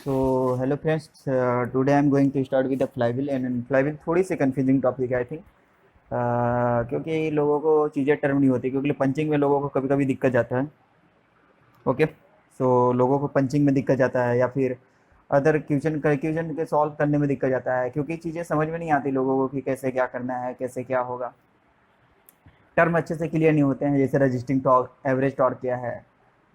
So hello friends, today I am going to start with the flywheel and flywheel थोड़ी सी confusing topic है I think, क्योंकि लोगों को चीज़ें टर्म नहीं होती, क्योंकि पंचिंग में लोगों को कभी कभी दिक्कत जाता है। ओके, सो लोगों को पंचिंग में दिक्कत जाता है या फिर अदर क्वेश्चन के सॉल्व करने में दिक्कत जाता है, क्योंकि चीज़ें समझ में नहीं आती लोगों को कि कैसे क्या करना है, कैसे क्या होगा। टर्म अच्छे से क्लियर नहीं होते हैं, जैसे रजिस्टिंग टॉर्क, एवरेज टॉर्क क्या है,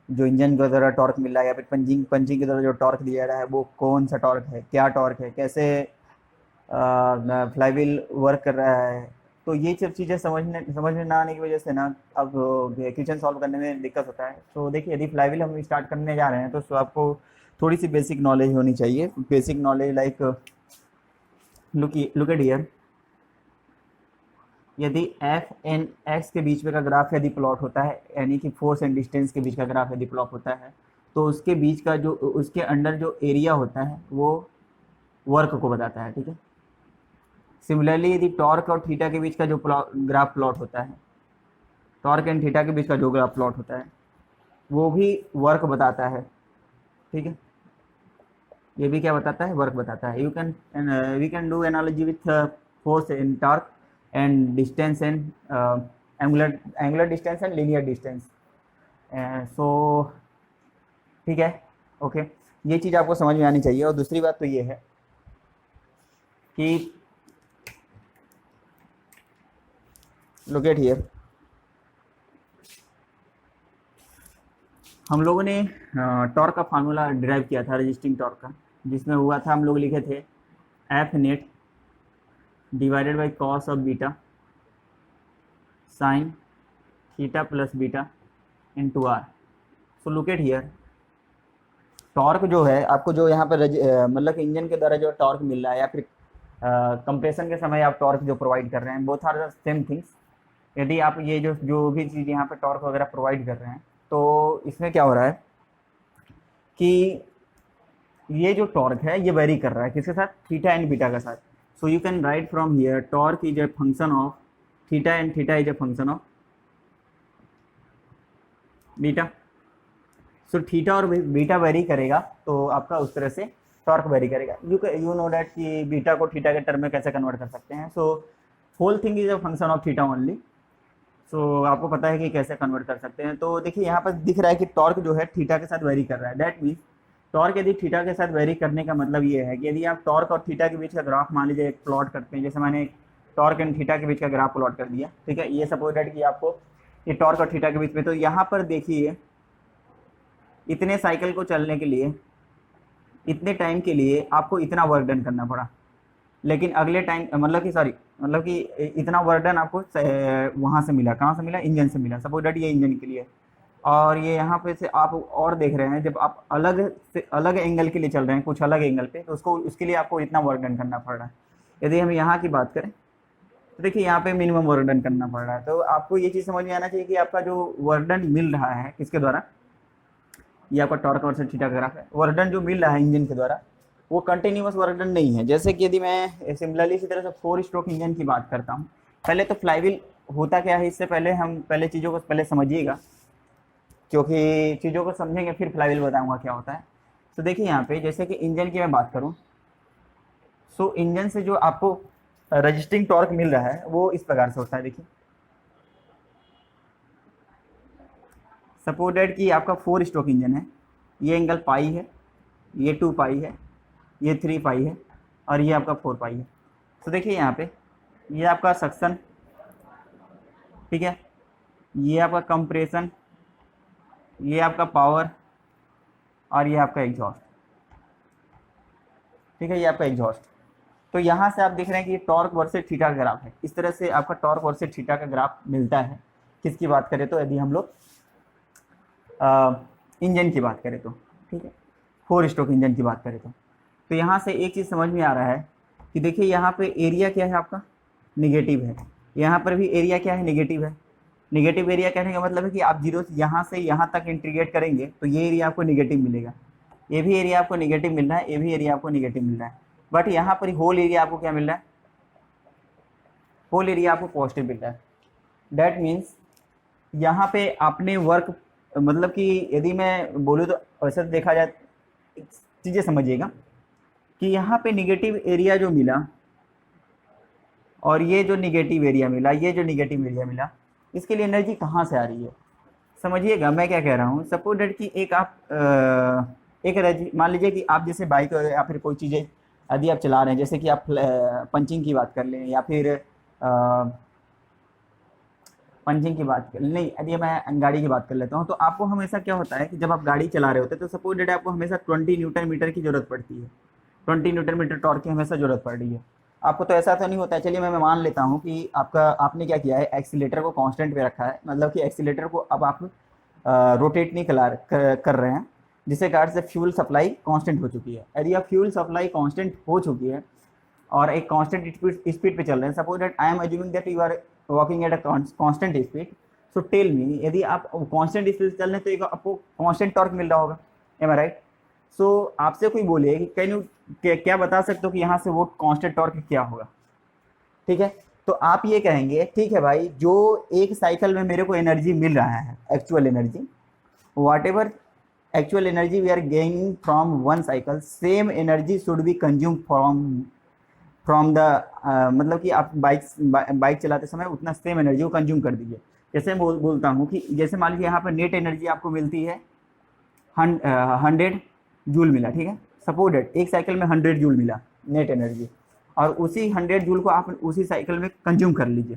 जो इंजन के द्वारा टॉर्क मिल रहा है, या फिर पंचिंग पंचिंग के द्वारा जो टॉर्क दिया रहा है वो कौन सा टॉर्क है, क्या टॉर्क है, कैसे फ्लाईव्हील वर्क कर रहा है। तो ये सब चीज़ें समझ में ना आने की वजह से ना अब क्वेश्चन सॉल्व करने में दिक्कत होता है। तो देखिए, यदि फ्लाईव्हील हम स्टार्ट करने जा रहे हैं तो आपको थोड़ी सी बेसिक नॉलेज होनी चाहिए। Basic knowledge like look at here, यदि एफ एन एक्स के बीच में का ग्राफ यदि प्लॉट होता है, यानी कि फोर्स एंड डिस्टेंस के बीच का ग्राफ यदि प्लॉट होता है, तो उसके बीच का जो उसके अंडर जो एरिया होता है वो वर्क को बताता है। ठीक है। सिमिलरली यदि टॉर्क और थीटा के बीच का जो ग्राफ प्लॉट होता है, टॉर्क एंड थीटा के बीच का जो ग्राफ प्लॉट होता है वो भी वर्क बताता है। ठीक है, ये भी क्या बताता है, वर्क बताता है। You can we can do analogy with force in torque and distance and angular distance and linear distance. So ठीक है, ओके, ये चीज़ आपको समझ में आनी चाहिए। और दूसरी बात तो ये है कि लुक एट हियर, हम लोगों ने टॉर्क का फार्मूला डिराइव किया था, रजिस्टिंग टॉर्क का, जिसमें हुआ था, हम लोग लिखे थे F net divided by cos of beta sine theta plus beta into R. So look at here, torque जो है आपको जो यहाँ पर मतलब कि इंजन के द्वारा जो टॉर्क मिल रहा है, या फिर कंप्रेशन के समय आप टॉर्क जो प्रोवाइड कर रहे हैं, both are the same things. यदि आप ये जो भी चीज़ यहाँ पे टॉर्क वगैरह प्रोवाइड कर रहे हैं, तो इसमें क्या हो रहा है कि ये जो टॉर्क है ये वेरी कर रहा है किसके साथ, थीटा एंड बीटा के साथ। So you can write from here torque is a function of theta and theta is a function of beta. So theta और बीटा वेरी करेगा तो आपका उस तरह से टॉर्क वेरी करेगा। यू नो डैट कि बीटा को थीटा के टर्म में कैसे कन्वर्ट कर सकते हैं। So whole thing is a function of theta only. So आपको पता है कि कैसे कन्वर्ट कर सकते हैं। तो देखिए, यहाँ पर दिख रहा है कि टॉर्क जो है थीटा के साथ वेरी कर रहा है। दैट मीन्स टॉर्क यदि थीटा के साथ वेरी करने का मतलब ये है कि यदि आप टॉर्क और थीटा के बीच का ग्राफ मान लीजिए एक प्लॉट करते हैं, जैसे मैंने टॉर्क एंड थीटा के बीच का ग्राफ प्लॉट कर दिया, ठीक है, ये सपोज दैट कि आपको ये टॉर्क और थीटा के बीच में, तो यहाँ पर देखिए इतने साइकिल को चलने के लिए, इतने टाइम के लिए आपको इतना वर्क डन करना पड़ा, लेकिन अगले टाइम मतलब कि इतना वर्क डन आपको वहाँ से मिला, कहाँ से मिला, इंजन से मिला। सपोज दैट ये इंजन के लिए, और ये यहाँ पे से आप और देख रहे हैं, जब आप अलग से अलग एंगल के लिए चल रहे हैं, कुछ अलग एंगल पे, तो उसके लिए आपको इतना वर्क डन करना पड़ रहा है। यदि हम यहाँ की बात करें तो देखिए यहाँ पे मिनिमम वर्क डन करना पड़ रहा है। तो आपको ये चीज़ समझ में आना चाहिए कि आपका जो वर्क डन मिल रहा है किसके द्वारा, ये आपका टॉर्क और थीटा का ग्राफ है, वर्क डन जो मिल रहा है इंजन के द्वारा वो कंटिन्यूस वर्क डन नहीं है। जैसे कि यदि मैं सिमिलरली इसी तरह से 4 स्ट्रोक इंजन की बात करता हूँ, पहले तो फ्लाईव्हील होता क्या है, इससे पहले हम पहले चीज़ों को पहले समझिएगा, क्योंकि चीज़ों को समझेंगे फिर फ्लाईव्हील बताऊंगा क्या होता है। तो देखिए यहाँ पे, जैसे कि इंजन की मैं बात करूँ, सो इंजन से जो आपको रजिस्टिंग टॉर्क मिल रहा है वो इस प्रकार से होता है। देखिए, सपोज दैट कि आपका 4 स्ट्रोक इंजन है, ये एंगल पाई है, ये 2 पाई है, ये 3 पाई है, और ये आपका 4 पाई है। तो देखिए यहाँ पे ये आपका सक्शन, ठीक है, ये आपका कंप्रेशन, ये आपका पावर, और ये आपका एग्जॉस्ट। ठीक है, ये आपका एग्जॉस्ट। तो यहाँ से आप देख रहे हैं कि ये टॉर्क वर्सेस थीटा का ग्राफ है। इस तरह से आपका टॉर्क वर्सेस थीटा का ग्राफ मिलता है। किसकी बात करें तो, यदि हम लोग इंजन की बात करें तो, ठीक है, 4 स्ट्रोक इंजन की बात करें तो यहाँ से एक चीज़ समझ में आ रहा है कि देखिए यहाँ पे एरिया क्या है आपका, निगेटिव है। यहाँ पर भी एरिया क्या है, निगेटिव है। निगेटिव एरिया कहने का मतलब है कि आप जीरो यहाँ से यहाँ तक इंटीग्रेट करेंगे तो ये एरिया आपको निगेटिव मिलेगा, ये भी एरिया आपको निगेटिव मिल रहा है, ये भी एरिया आपको निगेटिव मिल रहा है। बट यहाँ पर होल एरिया आपको क्या मिल रहा है, होल एरिया आपको पॉजिटिव मिल रहा है। डैट मीन्स यहाँ पे आपने वर्क, मतलब कि यदि मैं बोलूँ तो वैसे देखा जाए चीज़ें समझिएगा कि यहाँ पे निगेटिव एरिया जो मिला और ये जो निगेटिव एरिया मिला, ये जो निगेटिव एरिया मिला, इसके लिए एनर्जी कहाँ से आ रही है समझिएगा। मैं क्या कह रहा हूँ, सपोज डेट कि एक आप एक एनर्जी मान लीजिए कि आप जैसे बाइक या फिर कोई चीज़ें यदि आप चला रहे हैं, जैसे कि आप पंचिंग की बात कर लें या फिर पंचिंग की बात कर नहीं, यदि मैं गाड़ी की बात कर लेता हूँ, तो आपको हमेशा क्या होता है कि जब आप गाड़ी चला रहे होते हैं तो सपोज डेट आपको हमेशा 20 न्यूटन मीटर की जरूरत पड़ती है, 20 न्यूटन मीटर टॉर्क की हमेशा जरूरत पड़ रही है आपको। तो ऐसा तो नहीं होता है, चलिए मैं मान लेता हूँ कि आपने क्या किया है, एक्सीलेटर को कांस्टेंट पे रखा है, मतलब कि एक्सीलेटर को अब आप रोटेट नहीं कर रहे हैं, जिसके कारण से फ्यूल सप्लाई कांस्टेंट हो चुकी है। यदि आप फ्यूल सप्लाई कांस्टेंट हो चुकी है और एक कांस्टेंट स्पीड पे चल रहे हैं, suppose that I am assuming that you are walking at a constant speed, so tell me, यदि आप कांस्टेंट स्पीड चल रहे हैं तो एक आपको कांस्टेंट टॉर्क मिल रहा होगा, एम आई राइट। सो आपसे कोई बोले कि कैन यू क्या बता सकते हो कि यहाँ से वो कांस्टेंट टॉर्क क्या होगा, ठीक है। तो आप ये कहेंगे ठीक है भाई, जो एक साइकिल में मेरे को एनर्जी मिल रहा है, actual energy, whatever actual energy we are gaining from one cycle, same energy should be consume from the मतलब कि आप बाइक चलाते समय उतना सेम एनर्जी को कंज्यूम कर दीजिए। जैसे मैं बोलता हूँ कि जैसे मान लीजिए यहाँ पर नेट एनर्जी आपको मिलती है 100 जूल मिला, ठीक है, सपोज डेट एक साइकिल में 100 जूल मिला नेट एनर्जी, और उसी 100 जूल को आप उसी साइकिल में कंज्यूम कर लीजिए।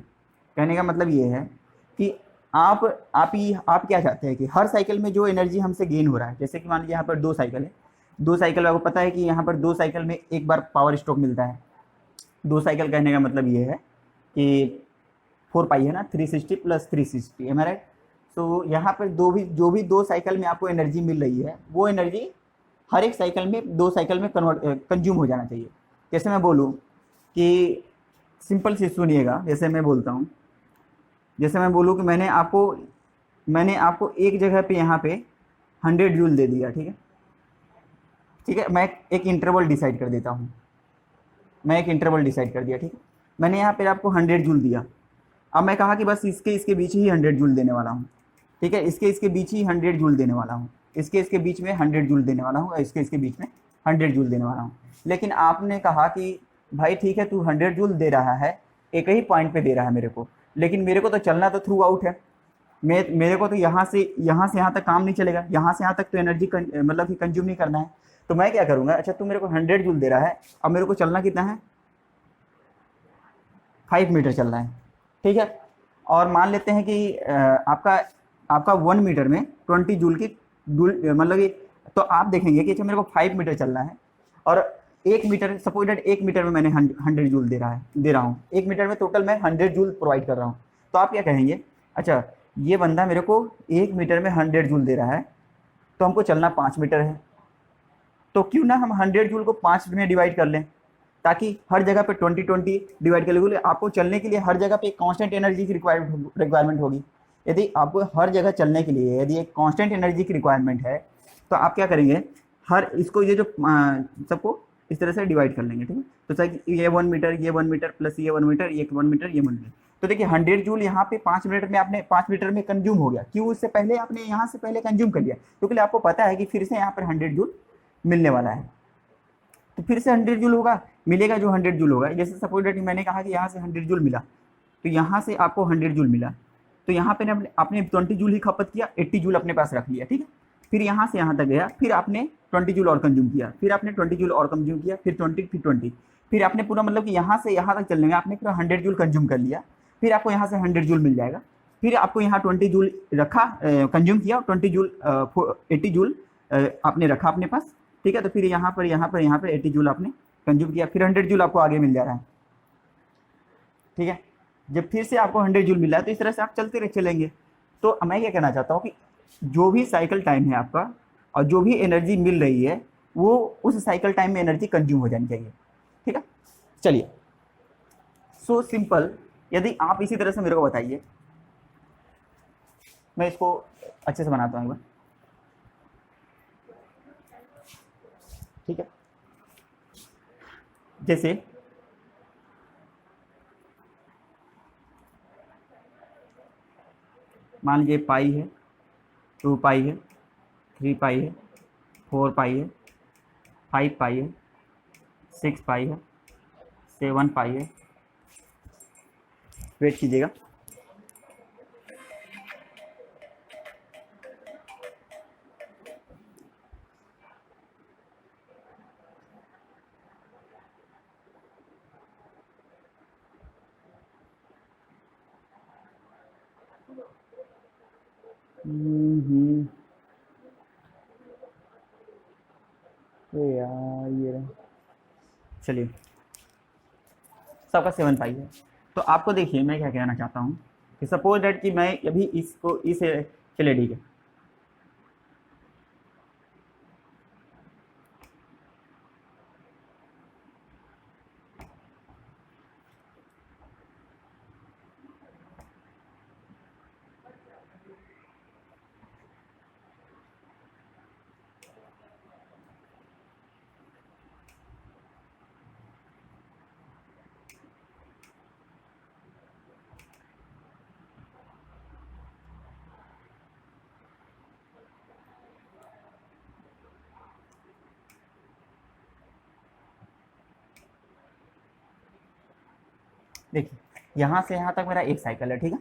कहने का मतलब ये है कि आप क्या चाहते हैं कि हर साइकिल में जो एनर्जी हमसे गेन हो रहा है, जैसे कि मान लीजिए यहाँ पर 2 साइकिल है, 2 साइकिल में आपको पता है कि यहाँ पर 2 साइकिल में एक बार पावर स्ट्रोक मिलता है। 2 साइकिल कहने का मतलब ये है कि 4 पाई है ना, 360 प्लस 360, एम आई राइट। तो यहाँ पर जो भी 2 साइकिल में आपको एनर्जी मिल रही है, वो एनर्जी हर एक साइकिल में 2 साइकिल में कंज्यूम हो जाना चाहिए। जैसे मैं बोलूँ कि सिंपल सी सुनिएगा, जैसे मैं बोलता हूँ, जैसे मैं बोलूँ कि मैंने आपको एक जगह पे यहाँ पे 100 जूल दे दिया, ठीक है, ठीक है, मैं एक इंटरवल डिसाइड कर देता हूँ, मैं एक इंटरवल डिसाइड कर दिया, ठीक है, मैंने यहाँ पे आपको 100 जूल दिया। अब मैं कहा कि बस इसके बीच ही 100 जूल देने वाला हूँ, ठीक है, इसके बीच ही 100 जूल देने वाला हूँ, इसके बीच में 100 जूल देने वाला हूँ, और इसके बीच में 100 जूल देने वाला हूँ। लेकिन आपने कहा कि भाई ठीक है, तू 100 जूल दे रहा है, एक ही पॉइंट पे दे रहा है मेरे को, लेकिन मेरे को तो चलना तो थ्रू आउट है, मेरे को तो यहाँ से यहाँ तक काम नहीं चलेगा, यहाँ से यहाँ तक तो एनर्जी मतलब कि कंज्यूम नहीं करना है। तो मैं क्या करूँगा, अच्छा तू मेरे को 100 जूल दे रहा है, अब मेरे को चलना कितना है, 5 मीटर चलना है, ठीक है। और मान लेते हैं कि आपका 1 मीटर में 20 जूल की मतलब कि, तो आप देखेंगे कि अच्छा मेरे को 5 मीटर चलना है, और 1 मीटर, सपोज दैट 1 मीटर में मैंने 100 जूल दे रहा हूँ, 1 मीटर में टोटल मैं 100 जूल प्रोवाइड कर रहा हूँ। तो आप क्या कहेंगे, अच्छा ये बंदा मेरे को 1 मीटर में 100 जूल दे रहा है, तो हमको चलना 5 मीटर है, तो क्यों ना हम 100 जूल को 5 में डिवाइड कर लें, ताकि हर जगह पे 20-20 डिवाइड कर ले। आपको चलने के लिए हर जगह पे एक कांस्टेंट एनर्जी की रिक्वायरमेंट होगी। यदि आपको हर जगह चलने के लिए यदि एक कांस्टेंट एनर्जी की रिक्वायरमेंट है, तो आप क्या करेंगे, हर इसको ये जो सबको इस तरह से डिवाइड कर लेंगे, ठीक है। तो सर ये 1 मीटर, ये 1 मीटर प्लस ये 1 मीटर, ये 1 मीटर, ये 1 मीटर, तो देखिए 100 जूल यहाँ पे 5 मिनट में आपने 5 मीटर में कंज्यूम हो गया। क्यों, उससे पहले आपने यहाँ से पहले कंज्यूम कर लिया, क्योंकि आपको पता है कि फिर से यहाँ पर 100 जूल मिलने वाला है, तो फिर से 100 जूल होगा, मिलेगा जो 100 जूल होगा। जैसे सपोज दैट मैंने कहा कि यहाँ से 100 जूल मिला, तो यहाँ से आपको 100 जूल मिला, तो यहाँ पे आपने 20 जूल ही खपत किया, 80 जूल अपने पास रख लिया, ठीक है। फिर यहाँ से यहाँ तक गया, फिर आपने 20 जूल और कंज्यूम किया, फिर आपने 20 जूल और कंज्यूम किया, फिर 20, फिर 20, फिर आपने पूरा मतलब कि यहाँ से यहाँ तक चलने में आपने पूरा 100 जूल कंज्यूम कर लिया। फिर आपको यहाँ से 100 जूल मिल जाएगा, फिर आपको यहाँ 20 जूल रखा, कंज्यूम किया, 20 जूल 80 जूल आपने रखा अपने पास, ठीक है। तो फिर यहाँ पर 80 जूल आपने कंज्यूम किया, फिर 100 जूल आपको आगे मिल जा रहा है, ठीक है। जब फिर से आपको 100 जूल मिल रहा है, तो इस तरह से आप चलते चलेंगे। तो मैं क्या कहना चाहता हूँ कि जो भी साइकिल टाइम है आपका और जो भी एनर्जी मिल रही है, वो उस साइकिल टाइम में एनर्जी कंज्यूम हो जानी चाहिए, ठीक है। चलिए, सो सिंपल, यदि आप इसी तरह से मेरे को बताइए, मैं इसको अच्छे से बनाता हूँ एक बार, ठीक है। जैसे मान लीजिए पाई है, 2 पाई है, 3 पाई है, 4 पाई है, 5 पाई है, 6 पाई है, 7 पाई है। वेट कीजिएगा। यार ये चलिए, सबका 7 पाई है। तो आपको देखिए मैं क्या कहना चाहता हूँ कि सपोज दैट कि मैं अभी इसको चलिए ठीक है, देखिए यहाँ से यहाँ तक मेरा एक साइकिल है, ठीक है।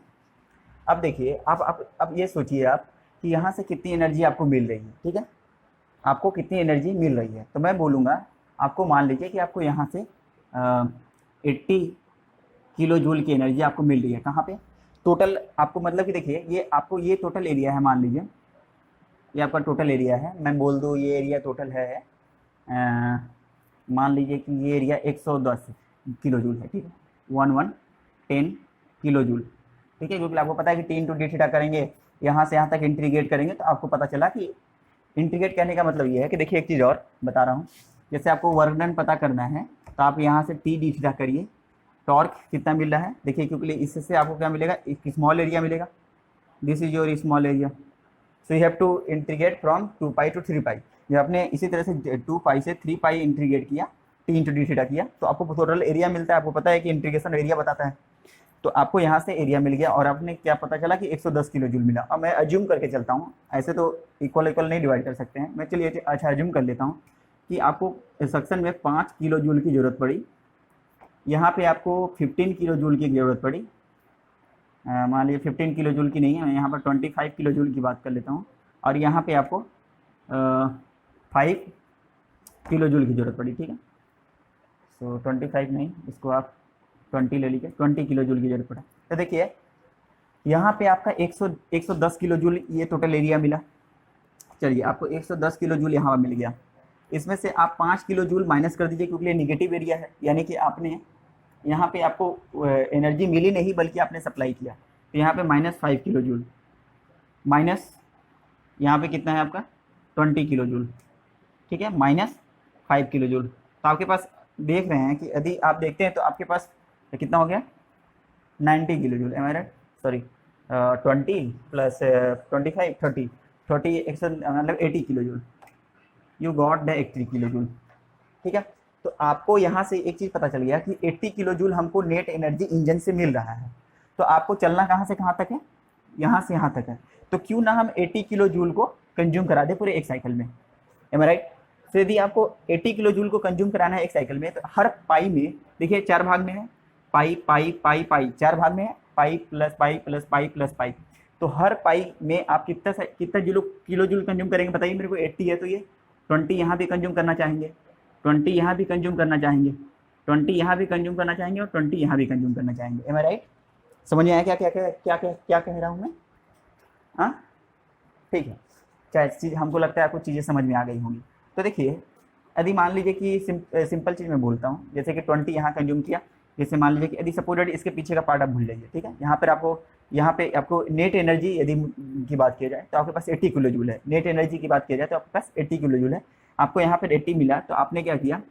अब देखिए अब ये सोचिए आप कि यहाँ से कितनी एनर्जी आपको मिल रही है, ठीक है। आपको कितनी एनर्जी मिल रही है, तो मैं बोलूँगा आपको, मान लीजिए कि आपको यहाँ से 80 किलो जूल की एनर्जी आपको मिल रही है। कहाँ पे टोटल आपको, मतलब कि देखिए ये आपको, ये टोटल एरिया है, मान लीजिए ये आपका टोटल एरिया है। मैं बोल दूँ ये एरिया टोटल है, मान लीजिए कि ये एरिया 110 किलो जूल है, ठीक है। 1110 किलो जूल, ठीक है। क्योंकि आपको पता है कि टी इंटू डी थीटा करेंगे, यहाँ से यहाँ तक इंटीग्रेट करेंगे, तो आपको पता चला कि इंटीग्रेट करने का मतलब ये है कि देखिए एक चीज़ और बता रहा हूँ, जैसे आपको वर्क डन पता करना है तो आप यहाँ से टी डी थीटा करिए, टॉर्क कितना मिल रहा है देखिए, क्योंकि इससे आपको क्या मिलेगा, एक स्मॉल एरिया मिलेगा। This is your small area, so you have to integrate from 2 pi to 3 pi. जब आपने इसी तरह से 2 पाई से 3 पाई इंटीग्रेट किया, टी इंटू डी थीटा किया, तो आपको टोटल एरिया मिलता है। आपको पता है कि इंटीग्रेशन एरिया बताता है, तो आपको यहाँ से एरिया मिल गया और आपने क्या पता चला कि 110 किलो जूल मिला। अब मैं अज्यूम करके चलता हूँ, ऐसे तो इक्वल इक्वल नहीं डिवाइड कर सकते हैं, मैं चलिए अच्छा अज्यूम कर लेता हूँ कि आपको सक्शन में 5 किलो जूल की ज़रूरत पड़ी, यहाँ पे आपको 15 किलो जूल की ज़रूरत पड़ी, मान लीजिए 15 किलो जूल की नहीं है, मैं यहाँ पर 25 किलो जूल की बात कर लेता हूँ, और यहाँ पे आपको 5 किलो जूल की ज़रूरत पड़ी, ठीक है। सो 25 नहीं, इसको आप 20 ले लीजिए, 20 किलो जूल की जरूरत पड़ा। तो देखिए यहाँ पे आपका 110 किलो जूल ये टोटल एरिया मिला। चलिए आपको 110 किलो जूल यहाँ मिल गया, इसमें से आप 5 किलो जूल माइनस कर दीजिए, क्योंकि ये निगेटिव एरिया है, यानी कि आपने यहाँ पे आपको एनर्जी मिली नहीं बल्कि आपने सप्लाई किया। तो यहाँ पे -5 किलो जूल, माइनस यहाँ पे कितना है आपका 20 किलो जूल, ठीक है, -5 किलो जूल। तो आपके पास देख रहे हैं कि यदि आप देखते हैं तो आपके पास कितना हो गया 90 kilo joule, M I right, sorry 20 plus 25 30 मतलब 80 kilo joule, you got the 80 kilo joule, ठीक है। तो आपको यहाँ से एक चीज़ पता चल गया कि 80 किलो जूल हमको नेट एनर्जी इंजन से मिल रहा है। तो आपको चलना कहाँ से कहाँ तक है, यहाँ से यहाँ तक है, तो क्यों ना हम 80 किलो जूल को कंज्यूम करा दे पूरे एक साइकिल में, एम आई राइट। तो यदि आपको 80 किलो जूल को कंज्यूम कराना है एक साइकिल में, तो हर पाई में देखिए 4 भाग में है, पाई पाई पाई पाई 4 भाग में है, pi plus pi plus pi plus pi. तो हर पाई में आप कितना किलो जूल कंज्यूम करेंगे बताइए मेरे को। 80 है तो ये 20 यहाँ भी कंज्यूम करना चाहेंगे, 20 यहाँ भी कंज्यूम करना चाहेंगे, 20 यहाँ भी कंज्यूम करना चाहेंगे, और 20 यहाँ भी कंज्यूम करना चाहेंगे, एम आई राइट। समझ में आया क्या क्या क्या क्या क्या क्या कह रहा हूँ मैं, हाँ ठीक है। चाहे चीज़ हमको लगता है आपको चीज़ें समझ में आ गई होंगी। तो देखिए यदि मान लीजिए कि सिंपल चीज़ मैं बोलता हूँ, जैसे कि 20 यहाँ कंज्यूम किया, जैसे मान लीजिए कि यदि सपोर्टेड इसके पीछे का पार्ट आप भूल जाइए, ठीक है। यहाँ पे आपको नेट एनर्जी यदि की बात किया जाए तो आपके पास 80 किलो जूल है, नेट एनर्जी की बात किया जाए तो आपके पास 80 किलो जूल है। आपको यहाँ पर 80 मिला, तो आपने क्या किया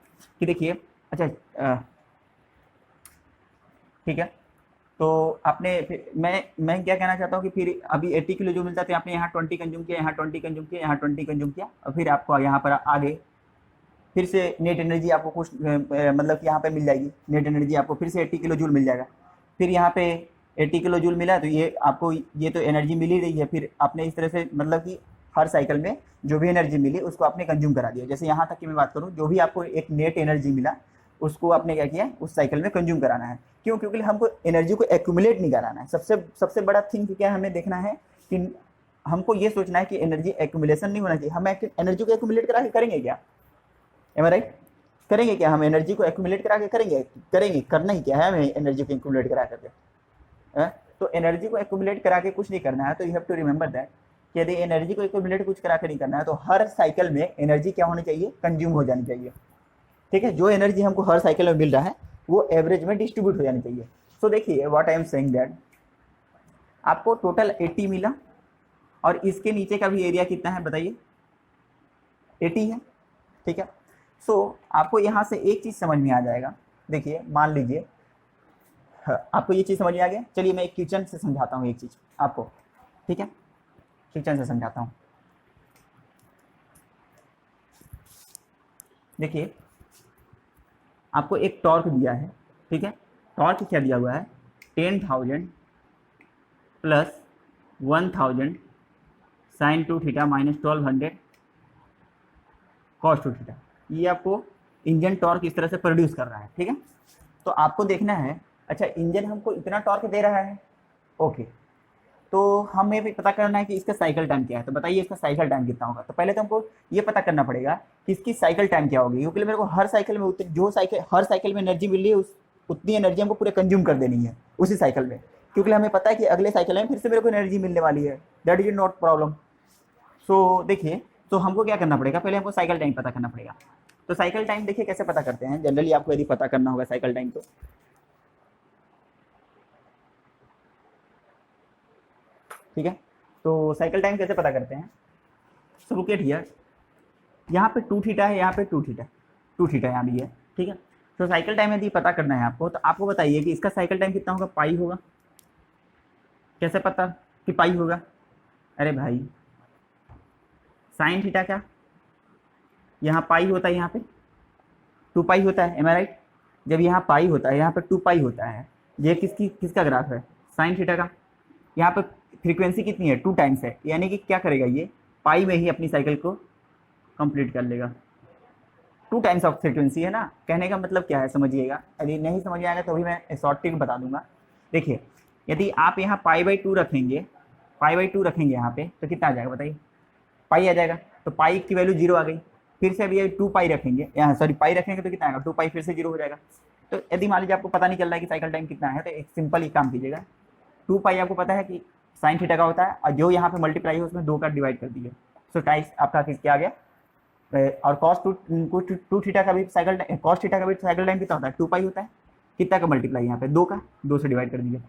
कि देखिए अच्छा ठीक है, तो आपने मैं क्या कहना चाहता हूँ कि फिर अभी 80 किलो जो मिलता है तो आपने यहाँ 20 कंज्यूम किया, यहाँ 20 कंज्यूम किया, यहाँ 20 कंज्यूम किया, और फिर आपको यहाँ पर आगे फिर से नेट एनर्जी आपको कुछ मतलब कि यहाँ पे मिल जाएगी, नेट एनर्जी आपको फिर से 80 किलो जूल मिल जाएगा। फिर यहाँ पे 80 किलो जूल मिला, तो ये आपको ये तो एनर्जी मिल ही रही है, फिर आपने इस तरह से मतलब कि हर साइकिल में जो भी एनर्जी मिली उसको आपने कंज्यूम करा दिया। जैसे यहाँ तक की मैं बात करूँ, जो भी आपको एक नेट एनर्जी मिला उसको आपने क्या किया, उस साइकिल में कंज्यूम कराना है। क्यों? क्योंकि हमको एनर्जी को एक्यूमुलेट नहीं कराना है। सबसे बड़ा थिंग क्या है हमें देखना है कि हमको ये सोचना है कि एनर्जी एक्यूमुलेशन नहीं होना चाहिए। हम एनर्जी को एक्यूमुलेट करा के करेंगे क्या? M I right? करेंगे क्या? हम एनर्जी को एक्यूमुलेट करा के करेंगे करना ही क्या है हमें एनर्जी को एक्यूमुलेट करा करके? तो एनर्जी को एक्यूमुलेट करा के कुछ नहीं करना है। तो you have to remember that कि यदि एनर्जी को एक्यूमुलेट कुछ करा के नहीं करना है तो हर साइकिल में एनर्जी क्या होनी चाहिए, कंज्यूम हो जानी चाहिए। ठीक है, जो एनर्जी हमको हर साइकिल में मिल रहा है वो एवरेज में डिस्ट्रीब्यूट हो जानी चाहिए। सो देखिए what I am saying that आपको टोटल 80 मिला और इसके नीचे का भी एरिया कितना है बताइए, 80 है। ठीक है, सो आपको यहाँ से एक चीज़ समझ में आ जाएगा। देखिए मान लीजिए आपको ये चीज़ समझ में आ गया। चलिए मैं एक क्वेश्चन से समझाता हूँ एक चीज़ आपको। ठीक है, क्वेश्चन से समझाता हूँ। देखिए आपको एक टॉर्क दिया है। ठीक है, टॉर्क क्या दिया हुआ है, 10,000 plus 1,000 sine 2 theta minus 1200 cos 2 theta. ये आपको इंजन टॉर्क इस तरह से प्रोड्यूस कर रहा है। ठीक है, तो आपको देखना है, अच्छा इंजन हमको इतना टॉर्क दे रहा है, ओके, तो हमें भी पता करना है कि इसका साइकिल टाइम क्या है। तो बताइए इसका साइकिल टाइम कितना होगा। तो पहले तो हमको ये पता करना पड़ेगा कि इसकी साइकिल टाइम क्या होगी, क्योंकि मेरे को हर साइकिल में हर साइकिल में एनर्जी मिल रही है उतनी एनर्जी हमको पूरे कंज्यूम कर देनी है उसी साइकिल में, क्योंकि हमें पता है कि अगले साइकिल में फिर से मेरे को एनर्जी मिलने वाली है। That is not problem. So देखिए, तो हमको क्या करना पड़ेगा, पहले हमको साइकिल टाइम पता करना पड़ेगा। तो साइकिल टाइम देखिए कैसे पता करते हैं, जनरली आपको यदि पता करना होगा साइकिल टाइम तो ठीक है, तो साइकिल टाइम कैसे पता करते हैं। सो लुक एट हियर, यहाँ पे 2 थीटा है, यहाँ पे 2 थीटा यहाँ भी है। ठीक है, तो साइकिल टाइम यदि पता करना है आपको, तो आपको बताइए कि इसका साइकिल टाइम कितना होगा, पाई होगा। कैसे पता कि पाई होगा? अरे भाई साइन थीटा क्या, यहाँ पाई होता है, यहाँ पे 2 पाई होता है। Am I right? जब यहाँ पाई होता है, यहाँ पे 2 पाई होता है। ये किसका ग्राफ है, साइन थीटा का। यहाँ पे फ्रीक्वेंसी कितनी है, 2 टाइम्स है, यानी कि क्या करेगा ये पाई में ही अपनी साइकिल को कंप्लीट कर लेगा। 2 टाइम्स ऑफ फ्रीक्वेंसी है ना। कहने का मतलब क्या है समझिएगा, यदि नहीं समझ में आएगा तो भी मैं शॉर्ट ट्रिक बता दूंगा। देखिए यदि आप यहाँ पाई/2 रखेंगे यहाँ पे तो कितना आ जाएगा बताइए, पाई आ जाएगा। तो पाई की वैल्यू 0 आ गई। फिर से अभी ये 2 पाई रखेंगे, यहाँ सॉरी पाई रखेंगे तो कितना आएगा, 2 पाई फिर से 0 हो जाएगा। तो यदि मान लीजिए आपको पता नहीं चल रहा है कि साइकिल टाइम कितना है, तो एक सिंपल ही काम कीजिएगा, 2 पाई आपको पता है कि साइन थीटा का होता है, और जो यहाँ पे मल्टीप्लाई है उसमें 2 का डिवाइड कर दीजिए। सो टाइम्स आपका क्या आ गया, और टू थीटा का भी साइकिल टाइम, कॉस थीटा का भी साइकिल टाइम कितना होता है, 2 पाई होता है। कितना का मल्टीप्लाई यहाँ पे 2 का, 2 से डिवाइड कर दीजिए।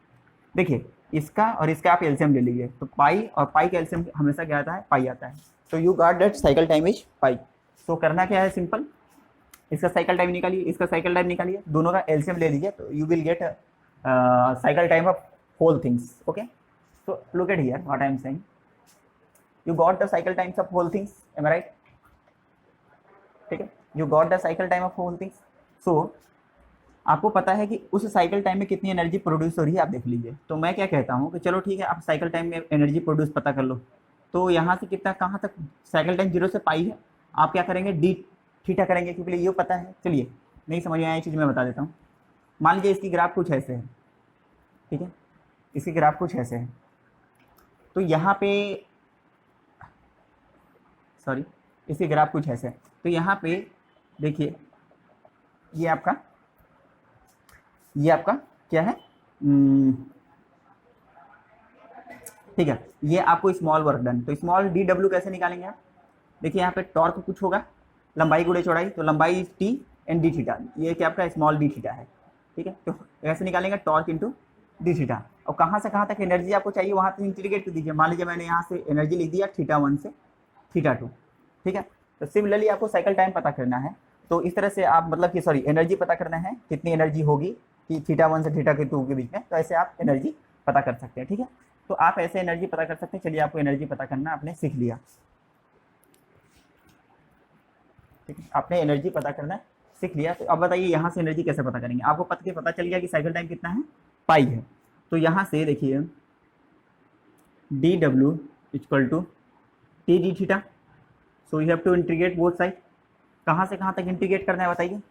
देखिए इसका और इसका आप एलसीएम ले लीजिए, तो पाई और पाई का एलसीएम हमेशा क्या आता है, पाई आता है। तो you got that cycle time is pi. तो करना क्या है, सिंपल, इसका साइकिल टाइम निकालिए, इसका साइकिल टाइम निकालिए, दोनों का एलसीएम ले लीजिए, तो you will get cycle time of whole things. Okay, so look at here what I am saying, you got the cycle times of whole things, am I right? ठीक है, you got the cycle time of whole things। so आपको पता है कि उस cycle time में कितनी energy produce हो रही है, आप देख लीजिए। तो मैं क्या कहता हूँ कि चलो ठीक है, आप साइकिल टाइम में एनर्जी प्रोड्यूस पता कर लो। तो यहाँ से कितना, कहाँ तक साइकिल टाइम 0 से पाई है, आप क्या करेंगे, डी थीटा करेंगे, क्योंकि ये पता है। चलिए नहीं समझ में आया ये चीज़ मैं बता देता हूँ। मान लीजिए इसकी ग्राफ कुछ ऐसे है, ठीक है, इसकी ग्राफ कुछ ऐसे है। तो यहाँ पे सॉरी, इसकी ग्राफ कुछ ऐसे है। तो यहाँ पे देखिए ये आपका क्या है, ठीक है, ये आपको स्मॉल वर्क डन। तो स्मॉल डी डब्ल्यू कैसे निकालेंगे आप, देखिए यहाँ पे टॉर्क कुछ होगा, लंबाई गुणे चौड़ाई, तो लंबाई टी एंड डी थीटा, ये क्या आपका स्मॉल डी थीटा है। ठीक है, तो कैसे निकालेंगे, टॉर्क इंटू डी थीटा। और कहाँ से कहाँ तक एनर्जी आपको चाहिए वहाँ तक इंटीग्रेट कर दीजिए। मान लीजिए मैंने यहाँ से एनर्जी लिख दिया θ1 से θ2। ठीक है, तो सिमिलरली आपको साइकिल टाइम पता करना है। तो इस तरह से आप मतलब कि सॉरी एनर्जी पता करना है, कितनी एनर्जी होगी कि θ1 से θ2 के बीच में, तो ऐसे आप एनर्जी पता कर सकते हैं। ठीक है, तो आप ऐसे एनर्जी पता कर सकते हैं। चलिए आपको एनर्जी पता करना आपने सीख लिया, ठीक है, आपने एनर्जी पता करना सीख लिया। तो अब बताइए यहाँ से एनर्जी कैसे पता करेंगे। आपको पता चल गया कि साइकिल टाइम कितना है, पाई है। तो यहाँ से देखिए D W equal to T D theta. So you have to integrate both side. कहाँ से कहाँ तक इंटीग्रेट करना है बताइए?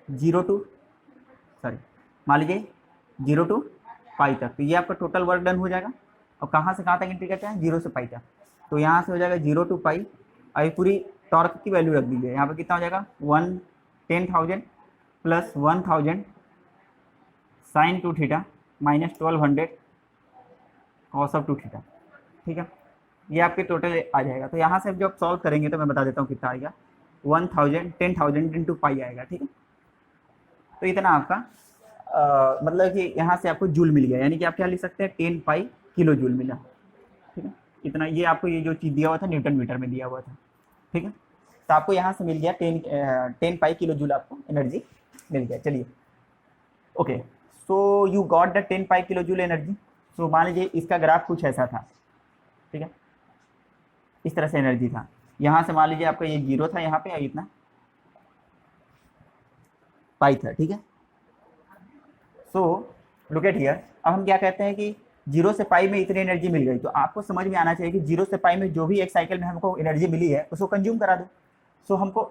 0 टू सॉरी मान लीजिए 0 टू पाई तक, तो ये आपका टोटल वर्क डन हो जाएगा। और कहाँ से कहाँ तक इंटीग्रेट करना है? 0 से पाई तक। तो यहाँ से हो जाएगा 0 टू पाई। और पूरी टॉर्क की वैल्यू रख दीजिए। यहाँ पर कितना हो जाएगा? 10,000 plus 1,000 sine 2 theta minus 1200 cos of 2 theta. ठीक है, ये आपके टोटल आ जाएगा। तो यहाँ से जब सॉल्व करेंगे तो मैं बता देता हूँ कितना आएगा। 10,000 इंटू पाई आएगा। ठीक है, तो इतना आपका मतलब कि यहाँ से आपको जूल मिल गया, यानी कि आप क्या लिख सकते हैं? 10 पाई किलो जूल मिला। ठीक है, इतना ये आपको ये जो चीज़ दिया हुआ था न्यूटन मीटर में दिया हुआ था। ठीक है, तो आपको यहाँ से मिल गया 10 पाई किलो जूल आपको एनर्जी मिल गया। चलिए okay, so you got the 10 pi kilo joule energy. So मान लीजिए इसका ग्राफ कुछ ऐसा था। ठीक है, इस तरह से एनर्जी था। यहाँ से मान लीजिए आपका ये 0 था यहाँ पे, और इतना पाई था। ठीक है, सो लुक एट हियर। अब हम क्या कहते हैं कि 0 से पाई में इतनी एनर्जी मिल गई, तो आपको समझ में आना चाहिए कि 0 से पाई में जो भी एक साइकिल में हमको एनर्जी मिली है उसको कंज्यूम करा दो। सो हमको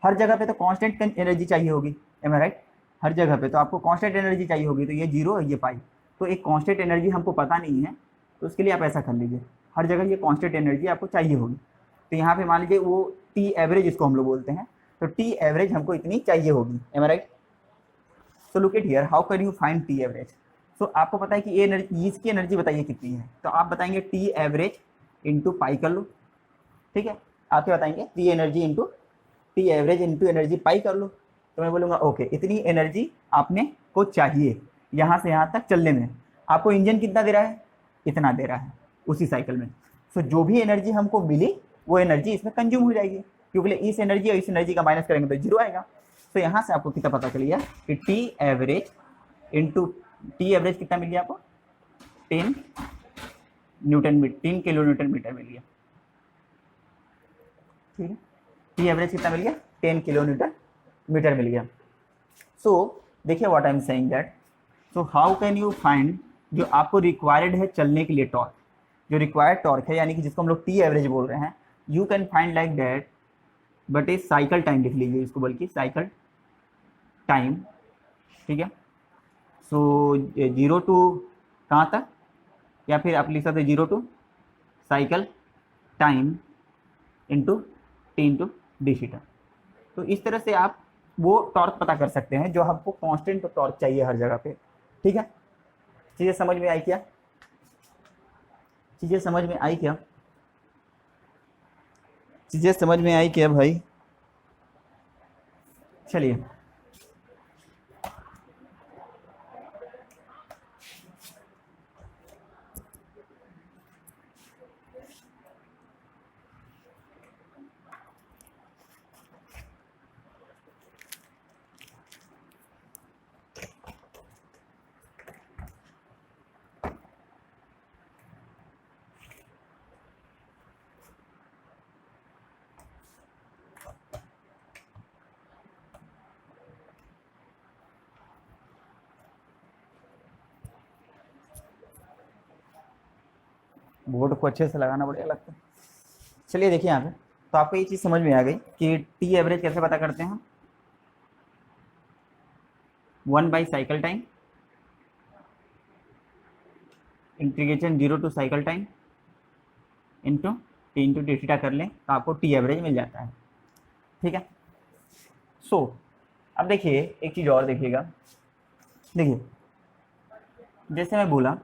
हर जगह पे तो कांस्टेंट एनर्जी चाहिए होगी, एम आई राइट? हर जगह पे तो आपको कांस्टेंट एनर्जी चाहिए होगी। तो ये 0 ये पाई, तो एक कांस्टेंट एनर्जी हमको पता नहीं है, तो उसके लिए आप ऐसा कर लीजिए, हर जगह ये कांस्टेंट एनर्जी आपको चाहिए होगी। तो यहाँ पे मान लीजिए वो टी एवरेज इसको हम लोग बोलते हैं, तो टी एवरेज हमको इतनी चाहिए होगी, am I right? So look at here, how can you find T average? So आपको पता है कि ये एनर्जी, इसकी एनर्जी बताइए कितनी है, तो आप बताएंगे टी एवरेज इंटू पाई कर लो। ठीक है, आप क्या बताएंगे? टी एवरेज इंटू एनर्जी पाई कर लो। तो मैं बोलूँगा ओके, इतनी एनर्जी आपने को चाहिए यहाँ से यहाँ तक चलने में। आपको इंजन कितना दे रहा है? इतना दे रहा है उसी साइकिल में। सो जो भी एनर्जी हमको मिली वो एनर्जी इसमें कंज्यूम हो जाएगी, क्योंकि इस एनर्जी और इस एनर्जी का माइनस करेंगे तो 0 आएगा। तो यहाँ से आपको कितना पता चलिए कि टी एवरेज कितना मिल गया आपको? 10 किलो न्यूटन मीटर मिल गया। ठीक है, टी एवरेज कितना मिल गया? 10 किलो न्यूटन मीटर मिल गया। सो देखिए what I am saying that, so how can you find जो आपको रिक्वायर्ड है चलने के लिए टॉर्क, जो रिक्वायर्ड टॉर्क है, यानी कि जिसको हम लोग टी एवरेज बोल रहे हैं, you can find like that, but is cycle time लिख लीजिए इसको, बल्कि साइकिल टाइम। ठीक है, सो 0 टू कहाँ तक, या फिर आप लिख सकते हैं 0 to cycle time into T into D theta. तो इस तरह से आप वो टॉर्क पता कर सकते हैं जो हमको कांस्टेंट टॉर्क चाहिए हर जगह पे। ठीक है, चीज़ें समझ में आई क्या? चीज़ें समझ में आई क्या? चीज़ें समझ में आई क्या भाई? चलिए बोर्ड को अच्छे से लगाना बढ़िया लगता है। चलिए देखिए यहाँ पे, तो आपको ये चीज़ समझ में आ गई कि टी एवरेज कैसे पता करते हैं? 1 by cycle time integration 0 to cycle time into T into D theta कर लें तो आपको टी एवरेज मिल जाता है। ठीक है, सो अब देखिए एक चीज़ और देखिएगा। देखिए जैसे मैं बोला,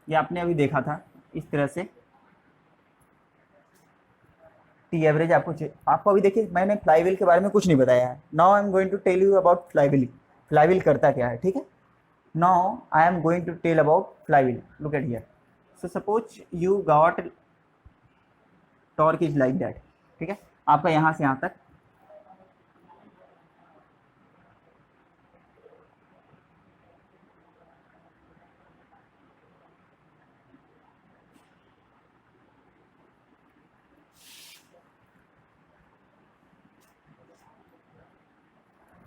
ये आपने अभी देखा था इस तरह से टी एवरेज आपको अभी देखिए मैंने फ्लाईव्हील के बारे में कुछ नहीं बताया है। Now I am going to tell you about flywheel. Flywheel करता क्या है? ठीक है, now I am going to tell about flywheel. Look at here, so suppose you got torque is like that. ठीक है, आपका यहाँ से यहाँ तक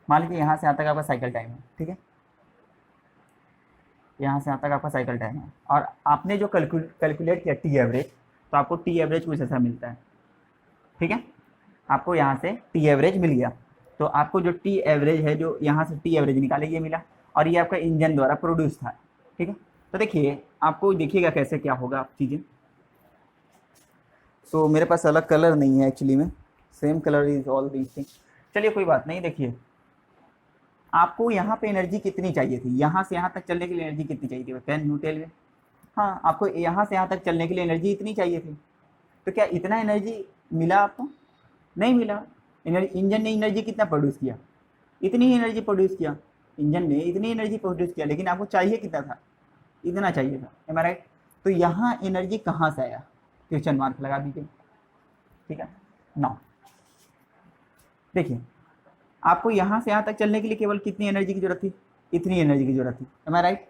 मान लीजिए यहाँ से यहाँ तक आपका साइकिल टाइम है। ठीक है, यहाँ से यहाँ तक आपका साइकिल टाइम है, और आपने जो कैलकुलेट किया टी एवरेज, तो आपको टी एवरेज कुछ ऐसा मिलता है। ठीक है, आपको यहाँ से टी एवरेज मिल गया। तो आपको जो टी एवरेज है, जो यहाँ से टी एवरेज निकाले, ये मिला, और ये आपका इंजन द्वारा प्रोड्यूस था। ठीक है, तो देखिए आपको देखिएगा कैसे क्या होगा आप चीज़ें। सो मेरे पास अलग कलर नहीं है एक्चुअली में, same colour is all these thing. चलिए कोई बात नहीं। देखिए आपको यहाँ पे एनर्जी कितनी चाहिए थी, यहाँ से यहाँ तक चलने के लिए एनर्जी कितनी चाहिए थी, कैन यू टेल मी? हाँ, आपको यहाँ से यहाँ तक चलने के लिए एनर्जी इतनी चाहिए थी। तो क्या इतना एनर्जी मिला आपको? नहीं मिला। इंजन ने एनर्जी कितना प्रोड्यूस किया? इतनी ही एनर्जी प्रोड्यूस किया। इंजन ने इतनी एनर्जी प्रोड्यूस किया, लेकिन आपको चाहिए कितना था? इतना चाहिए था। M I right? तो यहाँ एनर्जी कहाँ से आया? क्वेश्चन मार्क लगा दीजिए। ठीक है ना, देखिए आपको यहाँ से यहाँ तक चलने के लिए केवल कितनी एनर्जी की जरूरत थी? इतनी एनर्जी की जरूरत थी। M I right?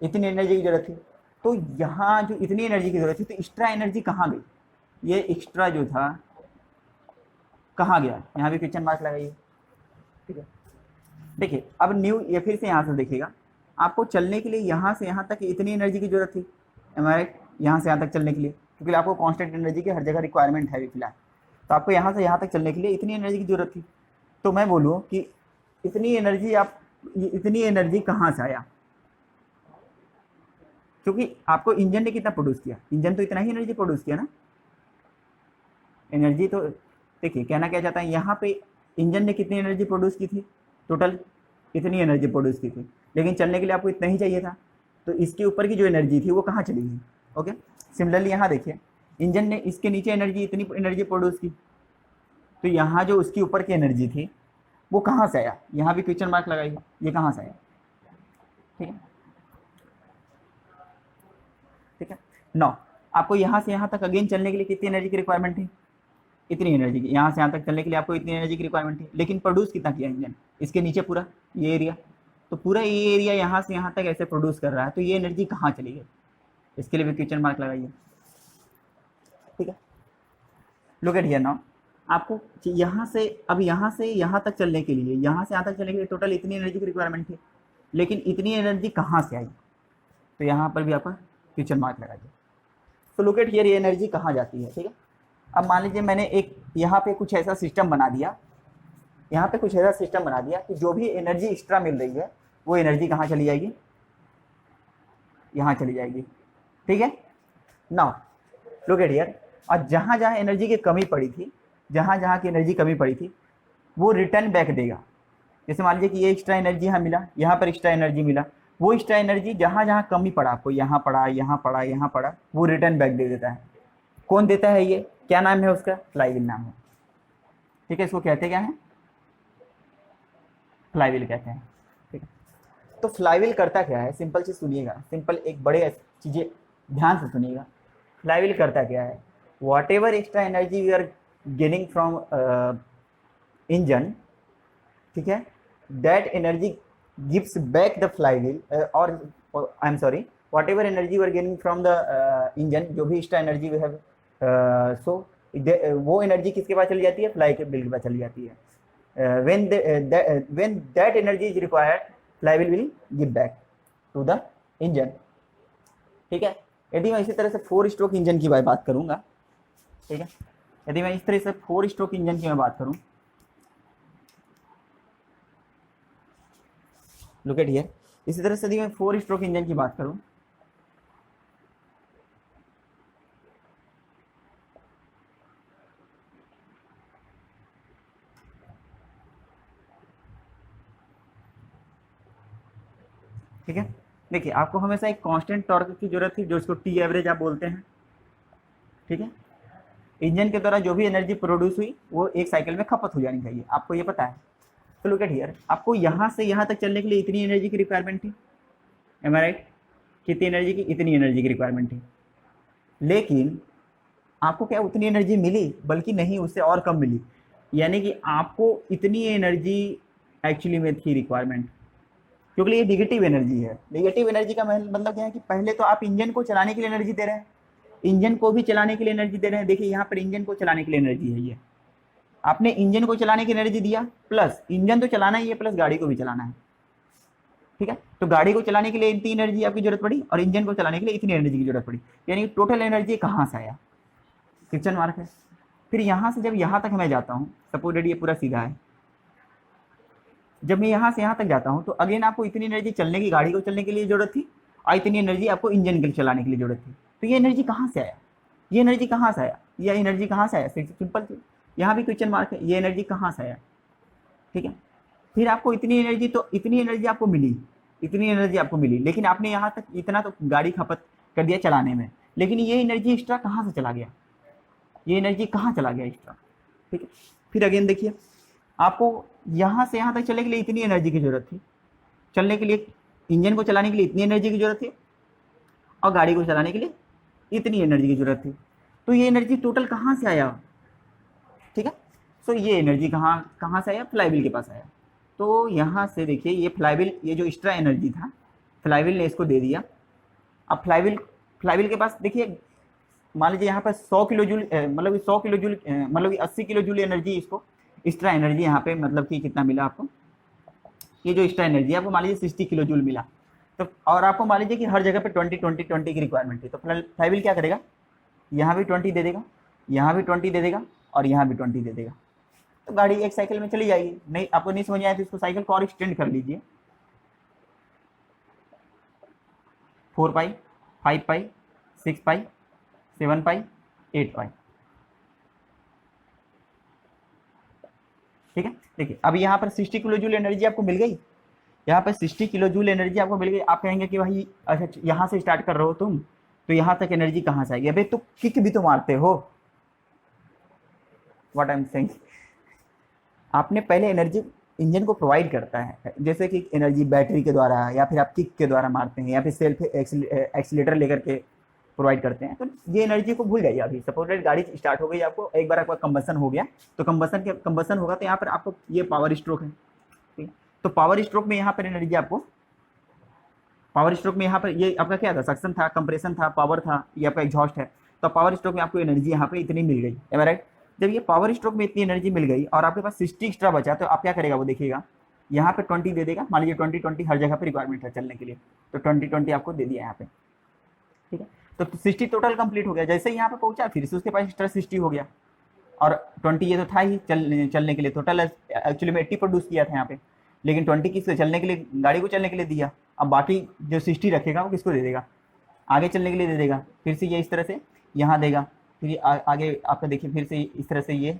इतनी एनर्जी की जरूरत थी। तो यहाँ जो इतनी एनर्जी की जरूरत थी, तो एक्स्ट्रा एनर्जी कहाँ गई? ये एक्स्ट्रा जो था कहाँ गया? यहाँ भी क्वेश्चन मार्क लगाइए। ठीक है, देखिए अब न्यू, ये फिर से यहाँ से देखिएगा, आपको चलने के लिए यहाँ से यहाँ तक इतनी एनर्जी की जरूरत थी। M I right? यहाँ से यहाँ तक चलने के लिए, क्योंकि आपको कांस्टेंट एनर्जी की हर जगह रिक्वायरमेंट है फिलहाल, तो आपको यहाँ से यहाँ तक चलने के लिए इतनी एनर्जी की जरूरत थी। तो मैं बोलूँ कि इतनी एनर्जी कहाँ से आया? क्योंकि आपको इंजन ने कितना प्रोड्यूस किया? इंजन तो इतना ही एनर्जी प्रोड्यूस किया ना। एनर्जी तो देखिए कहना क्या चाहता है यहाँ पे, इंजन ने कितनी एनर्जी प्रोड्यूस की थी? टोटल इतनी एनर्जी प्रोड्यूस की थी, लेकिन चलने के लिए आपको इतना ही चाहिए था। तो इसके ऊपर की जो एनर्जी थी वो कहाँ चली गई? ओके, सिमिलरली यहाँ देखिए, इंजन ने इसके नीचे इतनी एनर्जी प्रोड्यूस की, तो यहाँ जो उसके ऊपर की एनर्जी थी वो कहाँ से आया? यहाँ भी क्वेश्चन मार्क लगाइए, ये कहाँ से आया? ठीक है, ठीक है। नौ, आपको यहाँ से यहाँ तक अगेन चलने के लिए कितनी एनर्जी की रिक्वायरमेंट थी? इतनी एनर्जी की। यहाँ से यहाँ तक चलने के लिए आपको इतनी एनर्जी की रिक्वायरमेंट थी, लेकिन प्रोड्यूस कितना किया इंजन? इसके नीचे पूरा ये एरिया, तो पूरा ये एरिया यहाँ से यहाँ तक ऐसे प्रोड्यूस कर रहा है, तो ये एनर्जी कहाँ चली गई? इसके लिए भी क्वेश्चन मार्क लगाइए। ठीक है, लुक एट हियर नाउ, आपको यहाँ से अब यहाँ से यहाँ तक चलने के लिए, यहाँ से यहाँ तक चलने के लिए टोटल इतनी एनर्जी की रिक्वायरमेंट थी, लेकिन इतनी एनर्जी कहाँ से आई? तो यहाँ पर भी आपका क्वेश्चन मार्क लगाइए। तो लुक एट हियर, ये एनर्जी कहाँ जाती है? ठीक है, अब मान लीजिए मैंने एक यहाँ पे कुछ ऐसा सिस्टम बना दिया, यहाँ पे कुछ ऐसा सिस्टम बना दिया कि जो भी एनर्जी एक्स्ट्रा मिल रही है वो एनर्जी कहाँ चली जाएगी? यहाँ चली जाएगी। ठीक है, नाउ लुक एट हियर, और जहाँ जहाँ एनर्जी की कमी पड़ी थी, जहाँ जहाँ की एनर्जी कमी पड़ी थी वो रिटर्न बैक देगा। जैसे मान लीजिए कि ये एक्स्ट्रा एनर्जी यहाँ मिला, यहाँ पर एक्स्ट्रा एनर्जी मिला, वो एक्स्ट्रा एनर्जी जहाँ जहाँ कमी पड़ा आपको, यहाँ पड़ा, यहाँ पड़ा, यहाँ पड़ा, वो रिटर्न बैक दे देता है। कौन देता है? ये क्या नाम है उसका? फ्लाईव्हील नाम है। ठीक है, इसको कहते क्या है? फ्लाईव्हील कहते हैं। ठीक है, तो फ्लाईव्हील करता क्या है? सिंपल चीज सुनिएगा, सिंपल एक बड़े चीजें ध्यान से सुनिएगा। फ्लाईव्हील करता क्या है? Whatever extra energy we are gaining from engine, ठीक है, that energy gives back the flywheel, और I am sorry, whatever energy we are gaining from the engine, जो भी extra energy we have, so वो energy किसके पास चली जाती है? फ्लाईव्हील के पास चली जाती है। when that energy is required, flywheel will give back to the engine। ठीक है, यदि मैं इसी तरह से 4 स्ट्रोक इंजन की बात करूंगा, ठीक है, यदि मैं इस तरह से 4 स्ट्रोक इंजन की मैं बात करूं, लुक एट हियर, इसी तरह से यदि मैं 4 स्ट्रोक इंजन की बात करूं, ठीक है, देखिए आपको हमेशा एक कांस्टेंट टॉर्क की जरूरत थी, जो इसको टी एवरेज आप बोलते हैं। ठीक है, इंजन के द्वारा जो भी एनर्जी प्रोड्यूस हुई वो एक साइकिल में खपत हो जानी चाहिए, आपको ये पता है। तो लुक एट हियर, आपको यहाँ से यहाँ तक चलने के लिए इतनी एनर्जी की रिक्वायरमेंट थी। M I right? कितनी एनर्जी की? इतनी एनर्जी की रिक्वायरमेंट थी, लेकिन आपको क्या उतनी एनर्जी मिली? बल्कि नहीं, उससे और कम मिली। यानी कि आपको इतनी एनर्जी एक्चुअली में थी रिक्वायरमेंट, क्योंकि ये निगेटिव एनर्जी है। निगेटिव एनर्जी का मतलब क्या है कि पहले तो आप इंजन को चलाने के लिए एनर्जी दे रहे हैं, इंजन को भी चलाने के लिए एनर्जी दे रहे हैं। देखिए यहाँ पर इंजन को चलाने के लिए एनर्जी है, ये आपने इंजन को चलाने की एनर्जी दिया, प्लस इंजन तो चलाना ही है, प्लस गाड़ी को भी चलाना है। ठीक है। तो गाड़ी को चलाने के लिए इतनी एनर्जी आपकी जरूरत पड़ी और इंजन को चलाने के लिए इतनी एनर्जी की जरूरत पड़ी, यानी टोटल एनर्जी कहाँ से आया, क्वेश्चन मार्क है। फिर यहाँ से जब यहाँ तक मैं जाता हूँ, सपोज ये पूरा सीधा है, जब मैं यहाँ से यहाँ तक जाता हूँ तो अगेन आपको इतनी एनर्जी चलने की, गाड़ी को चलने के लिए जरूरत थी और इतनी एनर्जी आपको इंजन के चलाने के लिए जरूरत थी। तो ये एनर्जी कहाँ से आया, ये एनर्जी कहाँ से आया, ये एनर्जी कहाँ से आया, सिंपल थी। यहाँ भी क्वेश्चन मार्क है, ये एनर्जी कहाँ से आया, ठीक है। फिर आपको इतनी एनर्जी, तो इतनी एनर्जी आपको मिली, इतनी एनर्जी आपको मिली, लेकिन आपने यहाँ तक इतना तो गाड़ी खपत कर दिया चलाने में, लेकिन ये एनर्जी एक्स्ट्रा कहाँ से चला गया, ये एनर्जी कहाँ चला गया एक्स्ट्रा, ठीक है। फिर अगेन देखिए, आपको यहाँ से यहाँ तक चलने के लिए इतनी एनर्जी की जरूरत थी, चलने के लिए, इंजन को चलाने के लिए इतनी एनर्जी की जरूरत थी और गाड़ी को चलाने के लिए इतनी एनर्जी की जरूरत थी। तो ये एनर्जी टोटल कहाँ से आया, ठीक है। सो ये एनर्जी कहाँ से आया, फ्लाईव्हील के पास आया। तो यहाँ से देखिए, ये फ्लाईव्हील, ये जो एक्स्ट्रा एनर्जी था फ्लाईव्हील ने इसको दे दिया। अब फ्लाईव्हील के पास देखिए, मान लीजिए यहाँ पर 100 किलो जूल, मतलब 100 किलो जूल, मतलब 80 किलो जूल एनर्जी, इसको एक्स्ट्रा एनर्जी यहाँ पे मतलब कि कितना मिला आपको, ये जो एक्स्ट्रा एनर्जी आपको मान लीजिए 60 किलो जूल मिला। तो और आपको मान लीजिए कि हर जगह पे 20 की रिक्वायरमेंट थी, तो फ्लाईव्हील क्या करेगा, यहाँ भी 20 दे देगा, यहाँ भी 20 दे देगा और यहाँ भी 20 दे देगा। तो गाड़ी एक साइकिल में चली जाएगी। नहीं, आपको नहीं समझ आया तो इसको साइकिल को और एक्सटेंड कर लीजिए, 4 पाई, 5 पाई, 6 पाई, 7 पाई, 8 पाई, ठीक है। देखिए अब यहाँ पर 60 किलो जूल एनर्जी आपको मिल गई, यहाँ पर 60 किलो जूल एनर्जी आपको मिल गई। आप कहेंगे कि भाई अच्छा यहाँ से स्टार्ट कर रहे हो तुम, तो यहाँ तक एनर्जी कहाँ से आएगी, अबे तो किक भी तो मारते हो, व्हाट आई एम सेइंग। आपने पहले एनर्जी इंजन को प्रोवाइड करता है, जैसे कि एनर्जी बैटरी के द्वारा या फिर आप किक के द्वारा मारते हैं या फिर सेल्फ एक्सीलेटर लेकर के प्रोवाइड करते हैं। तो ये एनर्जी को भूल जाइए। अभी सपोज गाड़ी स्टार्ट हो गई, आपको एक बार आपका कंबसन हो गया, तो कंबसन होगा तो यहाँ पर आपको ये पावर स्ट्रोक है, ठीक है। तो पावर स्ट्रोक में यहाँ पर एनर्जी आपको, पावर स्ट्रोक में यहाँ पर ये आपका क्या था, सक्शन था, कंप्रेशन था, पावर था, ये आपका एग्जॉस्ट है। तो पावर स्ट्रोक में आपको एनर्जी यहाँ पे इतनी मिल गई, एम आई राइट। जब ये पावर स्ट्रोक में इतनी एनर्जी मिल गई और आपके पास 60 एक्स्ट्रा बचा, तो आप क्या करेगा वो देखिएगा, यहाँ पे 20 दे देगा। मान लीजिए 20 हर जगह पे रिक्वायरमेंट है चलने के लिए, तो 20 आपको दे दिया यहाँ पे, ठीक है। तो 60 टोटल कंप्लीट हो गया। जैसे ही यहाँ पे पहुंचा, फिर से उसके पास एक्स्ट्रा 60 हो गया और 20 ये तो था ही चलने के लिए। टोटल एक्चुअली में 80 प्रोड्यूस किया था यहाँ पे, लेकिन 20 किसको चलने के लिए, गाड़ी को चलने के लिए दिया। अब बाकी जो 60 रखेगा वो किसको दे देगा, आगे चलने के लिए दे देगा। फिर से ये इस तरह से यहाँ देगा, फिर आगे आपका देखिए फिर से इस तरह से ये,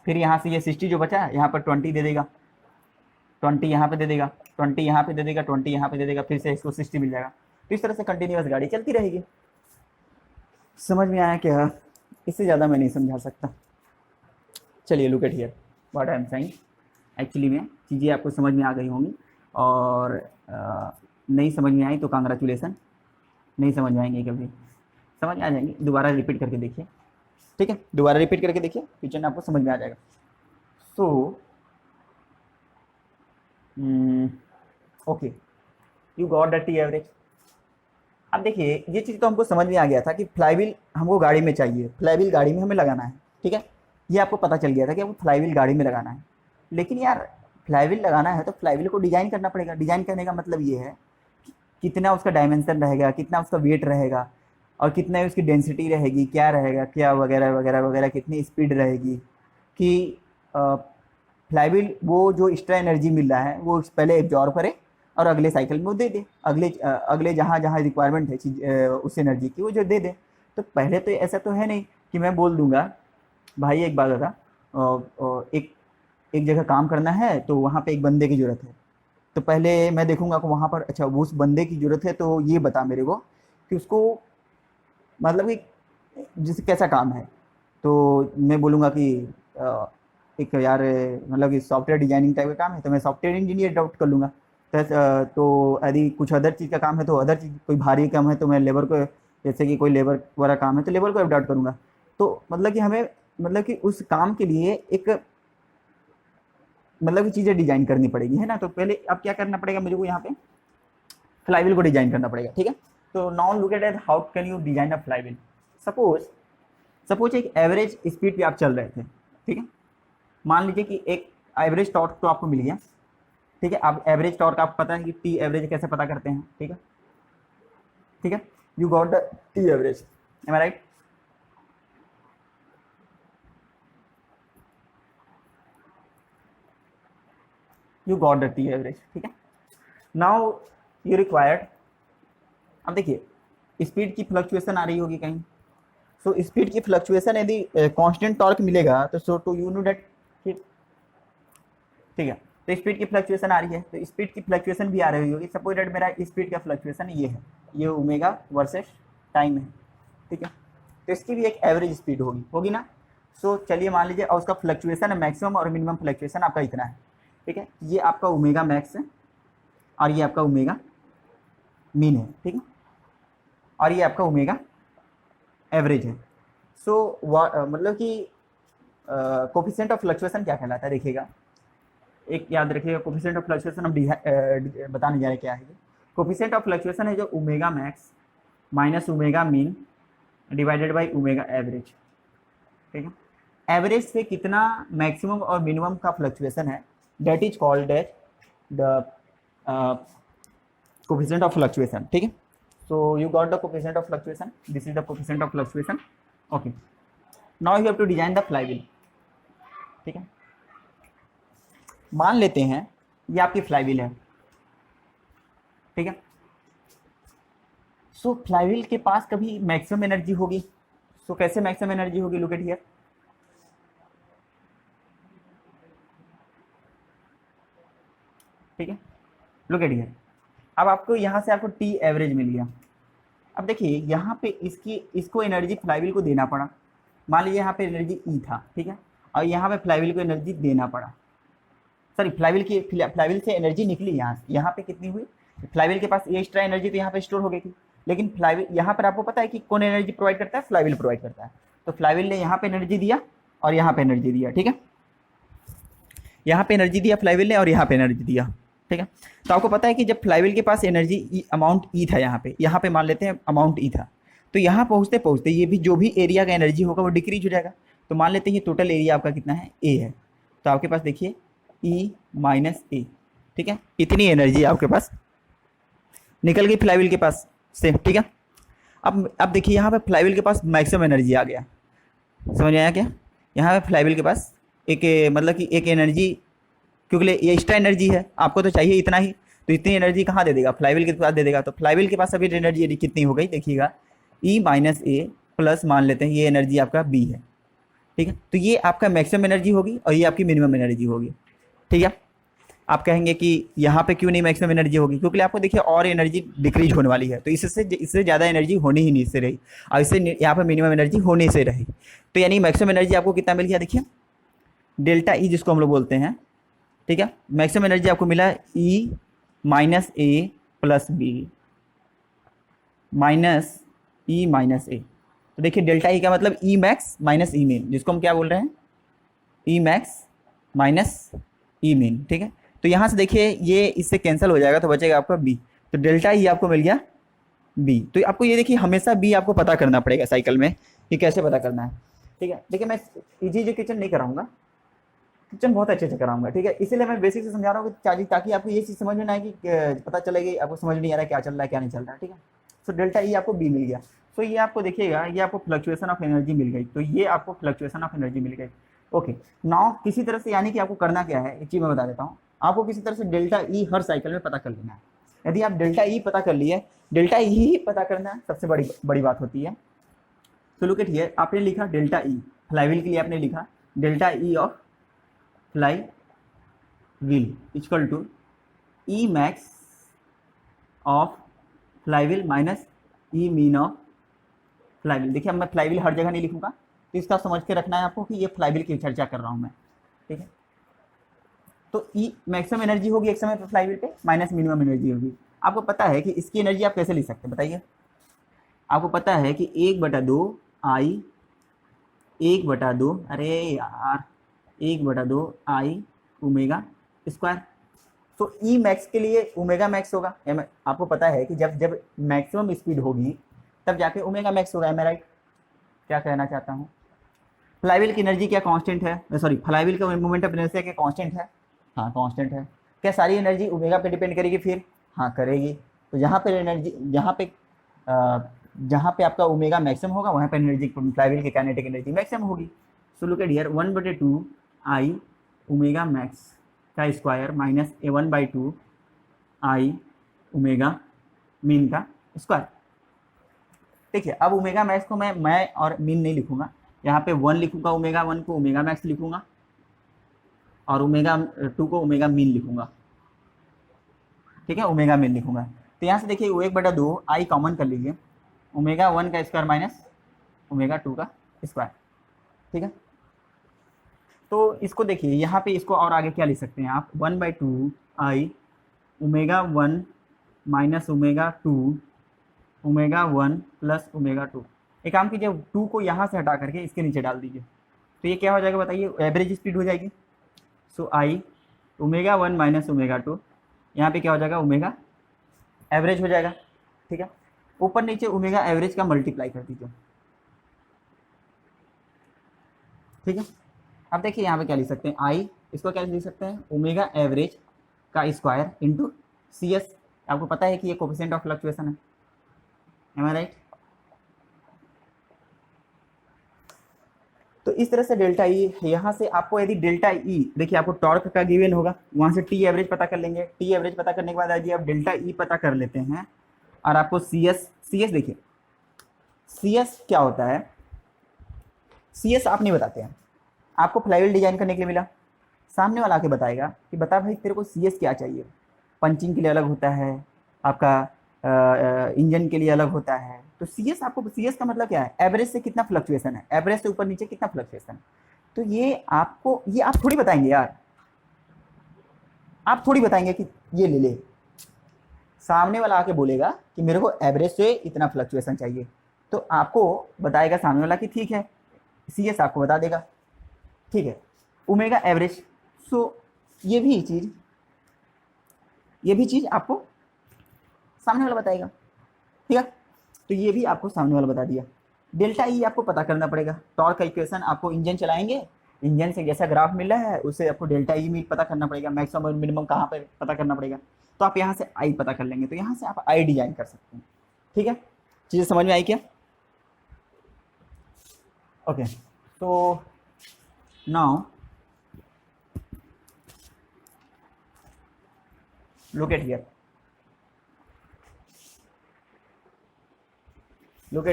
फिर यहाँ से ये 60 जो बचा यहाँ पर 20 दे देगा, 20 यहाँ पे दे देगा, 20 यहाँ पे दे देगा, 20 यहाँ पे दे देगा, फिर से इसको 60 मिल जाएगा। तो इस तरह से कंटिन्यूअस गाड़ी चलती रहेगी। समझ में आया क्या, इससे ज़्यादा मैं नहीं समझा सकता। चलिए look at here what I am saying. Actually में चीज़ें आपको समझ में आ गई होंगी, और नहीं समझ में आई तो कांग्रेचुलेसन, नहीं समझ में आएंगे कभी समझ में आ जाएंगे। दोबारा रिपीट करके देखिए, ठीक है, दोबारा रिपीट करके देखिए, क्वेश्चन आपको समझ में आ जाएगा। So okay, you got that T average. अब देखिए ये चीज़ तो हमको समझ में आ गया था कि फ्लाईव्हील हमको गाड़ी में चाहिए, फ्लाईव्हील गाड़ी में हमें लगाना है, ठीक है। ये आपको पता चल गया था कि आपको फ्लाईव्हील गाड़ी में लगाना है। लेकिन यार फ्लाईव्हील लगाना है तो फ्लाईव्हील को डिजाइन करना पड़ेगा। डिजाइन करने का मतलब ये है कि कितना उसका डायमेंशन रहेगा, कितना उसका वेट रहेगा, और कितना उसकी डेंसिटी रहेगी, क्या रहेगा, क्या वगैरह वगैरह वगैरह, कितनी स्पीड रहेगी, कि फ्लाईव्हील वो जो एक्स्ट्रा एनर्जी मिल रहा है वो पहले एब्जॉर्ब करे और अगले साइकिल में वो दे दे, अगले जहाँ जहाँ रिक्वायरमेंट है चीज उस एनर्जी की वो जो दे दे। तो पहले तो ऐसा तो है नहीं कि मैं बोल दूंगा भाई एक बात बता, एक जगह काम करना है तो वहाँ पे एक बंदे की ज़रूरत है, तो पहले मैं देखूंगा कि वहाँ पर अच्छा वो उस बंदे की ज़रूरत है, तो ये बता मेरे को कि उसको मतलब कि जैसे कैसा काम है। तो मैं बोलूँगा कि एक यार मतलब कि सॉफ्टवेयर डिजाइनिंग टाइप का काम है, तो मैं सॉफ्टवेयर इंजीनियर अडॉप्ट कर लूँगा। तो यदि कुछ अदर चीज़ का काम है तो अदर चीज़, कोई भारी काम है तो मैं लेबर को, जैसे कि कोई लेबर वाला काम है तो लेबर को अडॉप्ट करूँगा। तो मतलब कि हमें मतलब कि उस काम के लिए एक मतलब कि चीज़ें डिजाइन करनी पड़ेगी, है ना। तो पहले अब क्या करना पड़ेगा मुझे को, यहाँ पे फ्लाईव्हील को डिजाइन करना पड़ेगा, ठीक है। तो now look at how can you design a flywheel. Suppose एक एवरेज स्पीड पे आप चल रहे थे, ठीक है। मान लीजिए कि एक एवरेज टॉर्क तो आपको मिल गया, ठीक है। अब एवरेज टॉर्क आपको पता है कि टी एवरेज कैसे पता करते हैं, ठीक है, ठीक है। You got the T average, am I right? You got the T average, ठीक है। नाउ यू रिक्वायर्ड, अब देखिए स्पीड की फ्लक्चुएशन आ रही होगी कहीं, सो स्पीड की फ्लक्चुएशन यदि कांस्टेंट टॉर्क मिलेगा तो सो टू यू नो दैट, ठीक है। तो स्पीड की फ्लक्चुएशन आ रही है, तो स्पीड की फ्लक्चुएशन भी आ रही होगी। सपोज दैट मेरा स्पीड का फ्लक्चुएशन ये है, ये ओमेगा वर्सेस टाइम है, ठीक है। तो इसकी भी एक एवरेज स्पीड होगी ना। सो चलिए मान लीजिए, और उसका फ्लक्चुएशन है मैक्सिमम और मिनिमम फ्लक्चुएशन आपका इतना है, ठीक है। ये आपका ओमेगा मैक्स है और ये आपका ओमेगा मीन है, ठीक है, और ये आपका ओमेगा एवरेज है। सो मतलब कि कोफिशिएंट ऑफ फ्लक्चुएशन क्या कहलाता है, देखिएगा एक याद रखिएगा, कोफिशिएंट ऑफ फ्लक्चुएशन हम बताने जा रहे हैं क्या है ये। कोफिशिएंट ऑफ फ्लक्चुएशन है जो omega max minus omega mean divided by omega average, ठीक है। एवरेज से कितना मैक्सिमम और मिनिमम का फ्लक्चुएशन है, that is called at the coefficient of fluctuation, ठीक है। So you got the coefficient of fluctuation, this is the coefficient of fluctuation, okay. Now you have to design the flywheel, ठीक है। मान लेते हैं ये आपकी फ्लाईव्हील है, ठीक है। सो फ्लाईव्हील के पास कभी मैक्सिमम एनर्जी होगी, सो कैसे मैक्सिमम एनर्जी होगी, लुक एट हियर, ठीक है, लुक एट हियर। अब आपको यहाँ से आपको टी एवरेज मिल गया। अब देखिए यहाँ पे इसको एनर्जी फ्लाईव्हील को देना पड़ा, मान लीजिए यहाँ पे एनर्जी ई था, ठीक है, और यहाँ पे फ्लाईव्हील को एनर्जी देना पड़ा, सॉरी फ्लाईव्हील से एनर्जी निकली यहाँ पे कितनी हुई, फ्लाईव्हील के पास ये एक्स्ट्रा एनर्जी तो यहाँ पे स्टोर हो गई थी, लेकिन फ्लाईव्हील यहाँ पर आपको पता है कि कौन एनर्जी प्रोवाइड करता है, फ्लाईव्हील प्रोवाइड करता है। तो फ्लाईव्हील ने यहाँ पे एनर्जी दिया और यहाँ पे एनर्जी दिया, ठीक है, यहाँ पे एनर्जी दिया फ्लाईव्हील ने और यहाँ पे एनर्जी दिया, ठीक है। तो आपको पता है कि जब फ्लाईव्हील के पास एनर्जी अमाउंट ई था, यहाँ पे मान लेते हैं अमाउंट ई था, तो यहाँ पहुँचते पहुँचते ये भी जो भी एरिया का एनर्जी होगा वो डिक्रीज हो जाएगा। तो मान लेते हैं ये टोटल एरिया आपका कितना है, ए है, तो आपके पास देखिए ई माइनस ए, ठीक है, इतनी एनर्जी आपके पास निकल गई फ्लाईव्हील के पास से, ठीक है। अब देखिए यहाँ पे फ्लाईव्हील के पास मैक्सिमम एनर्जी आ गया, समझ में आया क्या? यहाँ पे फ्लाईव्हील के पास एक मतलब कि एक एनर्जी, क्योंकि ये एक्स्ट्रा एनर्जी है, आपको तो चाहिए इतना ही, तो इतनी एनर्जी कहाँ दे देगा, फ्लाईव्हील के पास दे देगा। तो फ्लाईव्हील के पास अभी एनर्जी कितनी हो गई, देखिएगा ई माइनस ए प्लस मान लेते हैं ये एनर्जी आपका बी है, ठीक है। तो ये आपका मैक्सिमम एनर्जी होगी और ये आपकी मिनिमम एनर्जी होगी, ठीक है। आप कहेंगे कि यहाँ पे क्यों नहीं मैक्सिमम एनर्जी होगी, क्योंकि आपको देखिए और एनर्जी डिक्रीज होने वाली है, तो इससे ज़्यादा एनर्जी होनी ही नहीं से रही, और इससे यहाँ पे मिनिमम एनर्जी होने से रही। तो यानी मैक्सिमम एनर्जी आपको कितना मिल गया, देखिए डेल्टा ई जिसको हम लोग बोलते हैं, ठीक है। मैक्सिमम एनर्जी आपको मिला ई माइनस ए plus B minus E minus ए। तो देखिए डेल्टा ई का मतलब E max minus E mean, जिसको हम क्या बोल रहे हैं, E max minus E mean, ठीक है। तो यहाँ से देखिए ये इससे कैंसिल हो जाएगा तो बचेगा आपका बी, तो डेल्टा ई आपको मिल गया बी। तो आपको ये देखिए हमेशा बी आपको पता करना पड़ेगा साइकिल में कि कैसे पता करना है, ठीक है। देखिए मैं इजी किचन नहीं कराऊंगा, किचन बहुत अच्छे से कराऊंगा, ठीक है, इसीलिए मैं बेसिक से समझा रहा हूँ ताकि आपको ये चीज़ समझ में ना आए कि पता चलेगी आपको समझ नहीं आ रहा है क्या चल रहा है क्या नहीं चल रहा है, ठीक है। सो डेल्टा ई आपको बी मिल गया। सो ये आपको देखिएगा ये आपको फ्लक्चुएशन ऑफ एनर्जी मिल गई, तो ये आपको फ्लक्चुएशन ऑफ एनर्जी मिल गई, ओके। नाउ किसी तरह से यानी कि आपको करना क्या है, एक चीज़ मैं बता देता हूँ, आपको किसी तरह से डेल्टा ई हर साइकिल में पता कर लेना है। यदि आप डेल्टा ई पता कर लिए, डेल्टा ई ही पता करना सबसे बड़ी बात होती है। तो लुक एट हियर, आपने लिखा डेल्टा ई फ्लाईव्हील के लिए, आपने लिखा delta E of flywheel equal to E max of flywheel minus E mean of flywheel. देखिए अब मैं फ्लाईव्हील हर जगह नहीं लिखूंगा, तो इसका समझ के रखना है आपको कि ये फ्लाईव्हील की चर्चा कर रहा हूँ मैं, ठीक है। तो ई मैक्सिमम एनर्जी होगी एक समय पे फ्लाईव्हील पे माइनस मिनिमम एनर्जी होगी। आपको पता है कि इसकी एनर्जी आप कैसे लिख सकते हैं बताइए, आपको पता है कि 1/2 आई 1/2, अरे यार 1/2 आई ओमेगा स्क्वायर। तो ई मैक्स के लिए ओमेगा मैक्स होगा, आपको पता है कि जब मैक्सिमम स्पीड होगी तब जाके ओमेगा मैक्स होगा, एम आई राइट? क्या कहना चाहता हूँ, फ्लाईव्हील की एनर्जी क्या कांस्टेंट है, सॉरी फ्लाईव्हील का मोमेंट ऑफ इनर्शिया क्या कांस्टेंट है, हाँ कांस्टेंट है। क्या सारी एनर्जी ओमेगा पे डिपेंड करेगी फिर? हाँ करेगी। तो जहाँ पे एनर्जी, जहाँ पे आपका ओमेगा मैक्सिमम होगा वहाँ पे एनर्जी, फ्लाईव्हील की काइनेटिक एनर्जी मैक्सिमम होगी। सो look at here, 1/2 I omega max का स्क्वायर माइनस A1/2 आई ओमेगा मीन का स्क्वायर। ठीक है, अब ओमेगा मैक्स को मैं और मीन नहीं लिखूंगा, यहाँ पे 1 लिखूंगा, ओमेगा 1 को ओमेगा मैक्स लिखूंगा और ओमेगा 2 को ओमेगा मीन लिखूंगा। ठीक है, ओमेगा मीन लिखूंगा। तो यहाँ से देखिए 1/2 आई कॉमन कर लीजिए, ओमेगा 1 का स्क्वायर माइनस ओमेगा 2 का स्क्वायर। ठीक है, तो इसको देखिए यहाँ पे, इसको और आगे क्या लिख सकते हैं आप, 1/2 I omega 1 minus omega 2 omega 1 plus omega 2। एक काम कीजिए, 2 को यहाँ से हटा करके इसके नीचे डाल दीजिए, तो ये क्या हो जाएगा बताइए, एवरेज स्पीड हो जाएगी। सो आई ओमेगा 1 माइनस ओमेगा 2, यहाँ पे क्या हो जाएगा, ओमेगा एवरेज हो जाएगा। ठीक है, ऊपर नीचे ओमेगा एवरेज का मल्टीप्लाई कर दीजिए। ठीक है, अब देखिए यहाँ पे क्या लिख सकते हैं, आई, इसको क्या लिख सकते हैं, ओमेगा एवरेज का स्क्वायर इंटू सी एस। आपको पता है कि ये कोफिशिएंट ऑफ फ्लक्चुएशन है, एम आई राइट? तो इस तरह से डेल्टा ई, यहाँ से आपको यदि डेल्टा ई, देखिए आपको टॉर्क का गिवन होगा, वहाँ से टी एवरेज पता कर लेंगे, टी एवरेज पता करने के बाद आइए आप डेल्टा ई पता कर लेते हैं, और आपको सी एस देखिए सी एस क्या होता है, सी एस आप नहीं बताते हैं, आपको फ्लाईव्हील डिजाइन करने के लिए मिला, सामने वाला आके बताएगा कि बता भाई तेरे को सी एस क्या चाहिए, पंचिंग के लिए अलग होता है, आपका इंजन के लिए अलग होता है। तो सी एस, आपको सी एस का मतलब क्या है, एवरेज से कितना फ्लक्चुएशन है, एवरेज से ऊपर नीचे कितना फ्लक्चुएशन। तो ये आपको, ये आप थोड़ी बताएंगे यार, आप थोड़ी बताएंगे कि ये ले ले, सामने वाला आके बोलेगा कि मेरे को एवरेज से इतना फ्लक्चुएशन चाहिए, तो आपको बताएगा सामने वाला कि ठीक है, सी एस आपको बता देगा। ठीक है, ओमेगा एवरेज, सो ये भी चीज़ आपको सामने वाला बताएगा। ठीक है, तो ये भी आपको सामने वाला बता दिया। डेल्टा ई आपको पता करना पड़ेगा, टॉर्क का इक्वेशन, आपको इंजन चलाएंगे, इंजन से जैसा ग्राफ मिल रहा है उससे आपको डेल्टा ई पता करना पड़ेगा, मैक्सिमम और मिनिमम कहाँ पर पता करना पड़ेगा, तो आप यहाँ से आई पता कर लेंगे, तो यहाँ से आप आई डिजाइन कर सकते हैं। ठीक है, चीज़ें समझ में आई क्या? ओके, तो now look at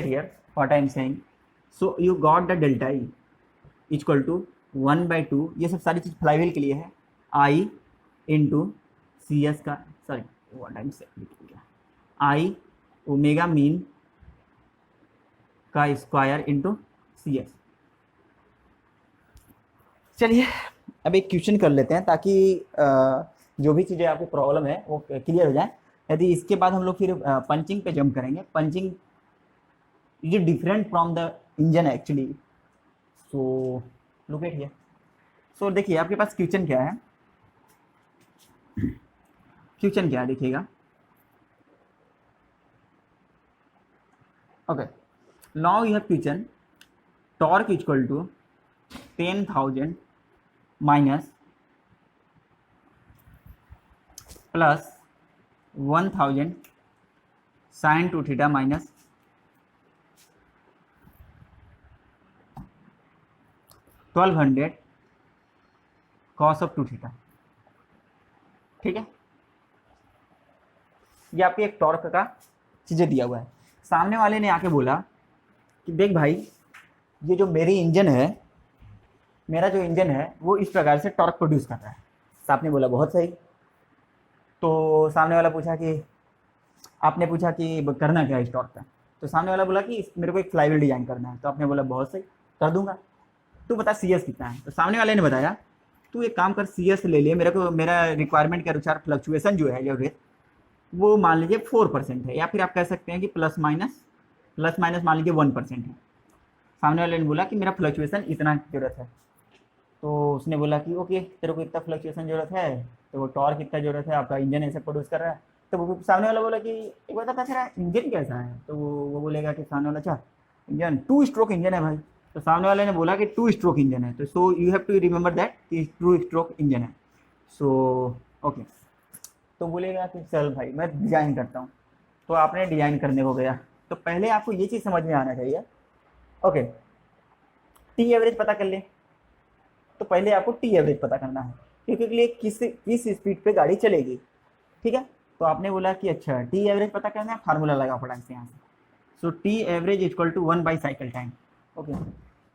here, what I am saying. So you got the delta E equal to 1/2, ये सब सारी चीज फ्लाईव्हील के लिए है, I इंटू सी एस का, sorry what I am saying, I omega mean का स्क्वायर इंटू सी एस। चलिए अब एक क्वेश्चन कर लेते हैं ताकि जो भी चीज़ें आपको प्रॉब्लम है वो क्लियर हो जाए। यदि इसके बाद हम लोग फिर पंचिंग पे जंप करेंगे, punching is different from the engine actually. So look at here, so देखिए आपके पास क्वेश्चन क्या है, क्वेश्चन क्या है देखिएगा। Okay, now you have question, torque equal to 10,000 minus plus 1000 sine 2 theta minus 1200 cos of 2 theta. ठीक है, ये आपके एक टॉर्क का चीज़ें दिया हुआ है। सामने वाले ने आके बोला कि देख भाई, ये जो मेरी इंजन है, मेरा जो इंजन है वो इस प्रकार से टॉर्क प्रोड्यूस कर रहा है। तो आपने बोला बहुत सही। तो सामने वाला पूछा कि, आपने पूछा कि करना क्या है इस टॉर्क का, तो सामने वाला बोला कि मेरे को एक फ्लाईव्हील डिजाइन करना है। तो आपने बोला बहुत सही, कर दूंगा, तू बता सी एस कितना है। तो सामने वाले ने बताया तू एक काम कर, सी एस ले ले, मेरे को मेरा रिक्वायरमेंट के अनुसार फ्लक्चुएशन जो है, जो रेट वो मान लीजिए 4% है, या फिर आप कह सकते हैं कि प्लस माइनस मान लीजिए 1% है। सामने वाले ने बोला कि मेरा फ्लक्चुएशन इतना जरूरत है। तो उसने बोला कि ओके, तेरे को इतना फ्लक्चुएशन जरूरत है, तो वो टॉर्क इतना जरूरत है, आपका इंजन ऐसे प्रोड्यूस कर रहा है। तो वो सामने वाला बोला कि एक बात बता, तेरा इंजन कैसा है। तो वो बोलेगा कि सामने वाला, अच्छा इंजन 2 स्ट्रोक इंजन है भाई। तो सामने वाले ने बोला कि 2 स्ट्रोक इंजन है, तो so you have to remember that कि 2 स्ट्रोक इंजन है। सो ओके, तो बोलेगा कि चल भाई मैं डिजाइन करता हूँ, तो आपने डिजाइन करने को गया, तो पहले आपको ये चीज समझ में आना चाहिए। ओके, टी एवरेज पता कर ले, तो पहले आपको टी एवरेज पता करना है क्योंकि लिए किस किस स्पीड पे गाड़ी चलेगी, ठीक है। तो आपने बोला कि अच्छा टी एवरेज पता करना है, फार्मूला लगा पड़ा इसे यहाँ से। So T average equal to 1/साइकिल टाइम। ओके,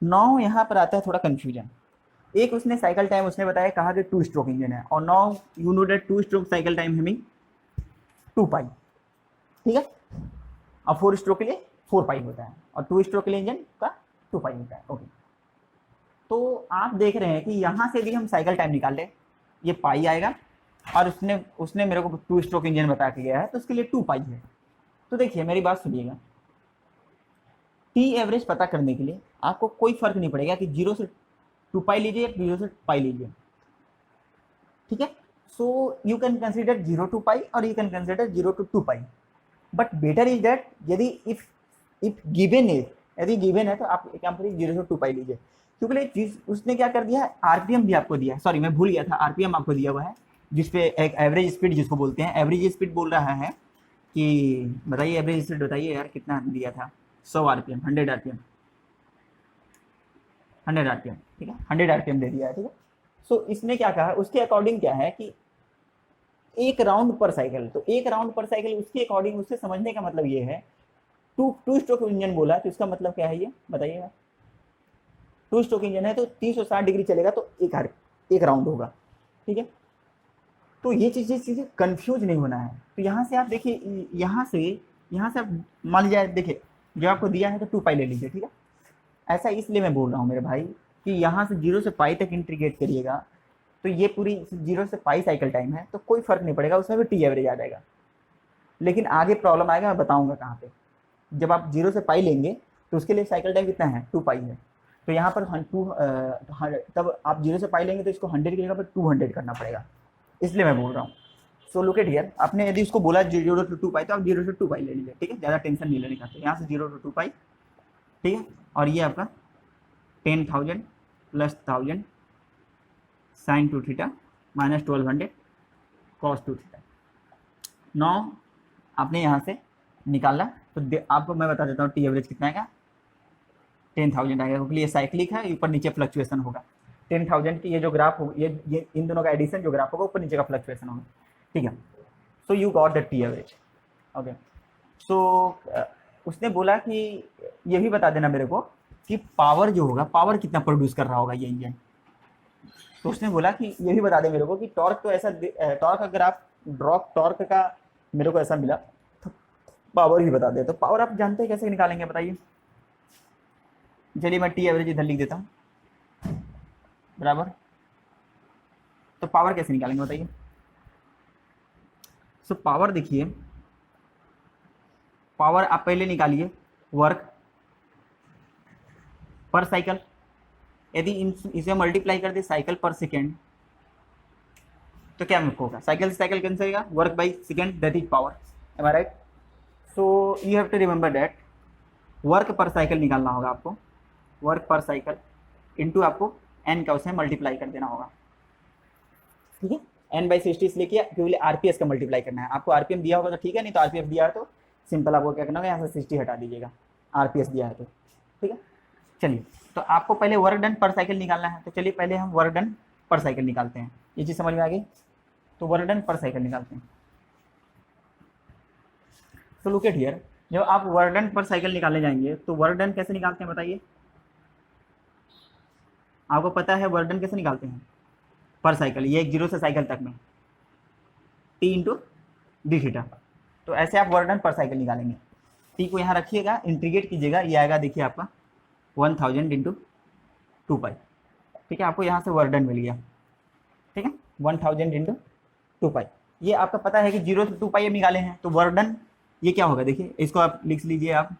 नाउ यहाँ पर आता है थोड़ा कंफ्यूजन। एक उसने साइकिल टाइम उसने बताया, कहा कि 2 स्ट्रोक इंजन है, और now you know that 2 stroke cycle time हमें 2 पाई, ठीक है। और 4 स्ट्रोक के लिए 4 पाई होता है, और 2 स्ट्रोक के लिए इंजन का 2 पाई होता है। ओके, तो आप देख रहे हैं कि यहाँ से भी हम साइकिल टाइम निकाल ले, ये पाई आएगा, और उसने उसने मेरे को 2 स्ट्रोक इंजन बता के गया है, तो उसके लिए 2 पाई है। तो देखिए मेरी बात सुनिएगा, टी एवरेज पता करने के लिए आपको कोई फर्क नहीं पड़ेगा कि 0 से 2 पाई लीजिए, 0 से पाई लीजिए, ठीक है। So you can consider 0 to पाई और you can consider 0 to 2 pi, but better is that यदि इफ गिवन है, यदि गिवन है तो आप क्या करिए 0 से 2 पाई लीजिए, क्योंकि उसने क्या कर दिया है, आरपीएम भी आपको दिया है, सॉरी मैं भूल गया था, आरपीएम आपको दिया हुआ है, जिसपे एक एवरेज स्पीड जिसको बोलते हैं, एवरेज स्पीड बोल रहा है कि बताइए एवरेज स्पीड बताइए यार कितना दिया था, 100 आरपीएम, 100 आरपीएम, 100 आरपीएम, ठीक है, 100 आरपीएम दे दिया है, ठीक है। सो इसने क्या कहा, उसके अकॉर्डिंग क्या है कि 1 राउंड पर साइकिल, तो 1 राउंड पर साइकिल उसके अकॉर्डिंग, उससे समझने का मतलब ये है, टू स्ट्रोक इंजन बोला तो इसका मतलब क्या है ये बताइएगा। 2 स्ट्रोक इंजन है तो 360 डिग्री चलेगा, तो एक राउंड होगा, ठीक है। तो ये चीजें कंफ्यूज नहीं होना है। तो यहाँ से आप देखिए, यहाँ से आप मान लीजिए, देखिए जो आपको दिया है तो 2 पाई ले लीजिए, ठीक है। ऐसा इसलिए मैं बोल रहा हूँ मेरे भाई कि यहाँ से 0 से पाई तक इंटीग्रेट करिएगा, तो ये पूरी 0 से पाई साइकिल टाइम है, तो कोई फर्क नहीं पड़ेगा, उसमें भी टी एवरेज आ जाएगा। लेकिन आगे प्रॉब्लम आएगा, मैं बताऊंगा कहाँ पे। जब आप 0 से पाई लेंगे तो उसके लिए साइकिल टाइम कितना है, 2 पाई है, तो यहाँ पर तब आप 0 से पाई लेंगे तो इसको 100 की जगह पर 200 करना पड़ेगा, इसलिए मैं बोल रहा हूँ। सो लुक एट हियर, आपने यदि उसको बोला 0 to 2 पाई, तो आप 0 से 2 पाई ले लीजिए, ठीक है, ज़्यादा टेंशन नहीं लेने का। तो यहाँ से 0 to 2 पाई, ठीक है, और ये आपका 10,000 + 1000 sin 2 theta minus 1200 cos 2 theta. 9 आपने यहाँ से निकाला, तो आपको मैं बता देता हूँ टी एवरेज कितना आएगा, 10,000 आएगा, क्योंकि ये साइक्लिक है, ऊपर नीचे फ्लक्चुएशन होगा। 10,000 की ये जो ग्राफ होगा, ये इन दोनों का एडिशन जो ग्राफ होगा, ऊपर नीचे का फ्लक्चुएशन होगा, ठीक है। So you got the T average. Okay, so उसने बोला कि ये भी बता देना मेरे को कि पावर जो होगा, पावर कितना प्रोड्यूस कर रहा होगा ये इंजन। तो उसने बोला कि ये भी बता दे मेरे को कि टॉर्क, तो ऐसा टॉर्क का ग्राफ, ड्रॉप टॉर्क का मेरे को ऐसा मिला, तो पावर भी बता दे। तो पावर आप जानते हैं कैसे निकालेंगे बताइए। चलिए मैं टी एवरेज इधर लिख देता हूँ, बराबर। तो पावर कैसे निकालेंगे बताइए। सो पावर देखिए, पावर आप पहले निकालिए वर्क पर साइकिल, यदि इसे मल्टीप्लाई कर दे साइकिल पर सेकेंड, तो क्या होगा, साइकिल से साइकिल कैंसिल होगा, work by second, that is power, am I right. So you have to remember that work पर साइकिल निकालना होगा आपको, वर्क पर साइकिल इनटू आपको एन का उसमें मल्टीप्लाई कर देना होगा, ठीक है। n/60 इसलिए किया क्योंकि आरपीएस का मल्टीप्लाई करना है, आपको आरपीएम दिया होगा तो ठीक है, नहीं तो आरपीएफ दिया है तो सिंपल आपको क्या करना होगा, यहाँ से 60 हटा दीजिएगा, आरपीएस दिया है तो, ठीक है। चलिए, तो आपको पहले वर्क डन पर साइकिल निकालना है, तो चलिए पहले हम वर्क डन पर साइकिल निकालते हैं, ये चीज़ समझ में आ गई। तो वर्क डन पर साइकिल निकालते हैं। तो लुक एट हियर, जब आप वर्क डन पर साइकिल निकालने जाएंगे तो वर्क डन कैसे निकालते हैं बताइए, आपको पता है वर्क डन कैसे निकालते हैं पर साइकिल, ये 0 से साइकिल तक में टी इंटू डी थीटा। तो ऐसे आप वर्क डन पर साइकिल निकालेंगे, टी को यहाँ रखिएगा, इंटीग्रेट कीजिएगा, ये आएगा देखिए आपका 1000 इंटू 2 पाई, ठीक है। आपको यहाँ से वर्क डन मिल गया, ठीक है, 1000 इंटू 2 पाई। ये आपका पता है कि 0 से 2 पाई अब निकाले हैं, तो वर्क डन ये क्या होगा देखिए, इसको आप लिख लीजिए आप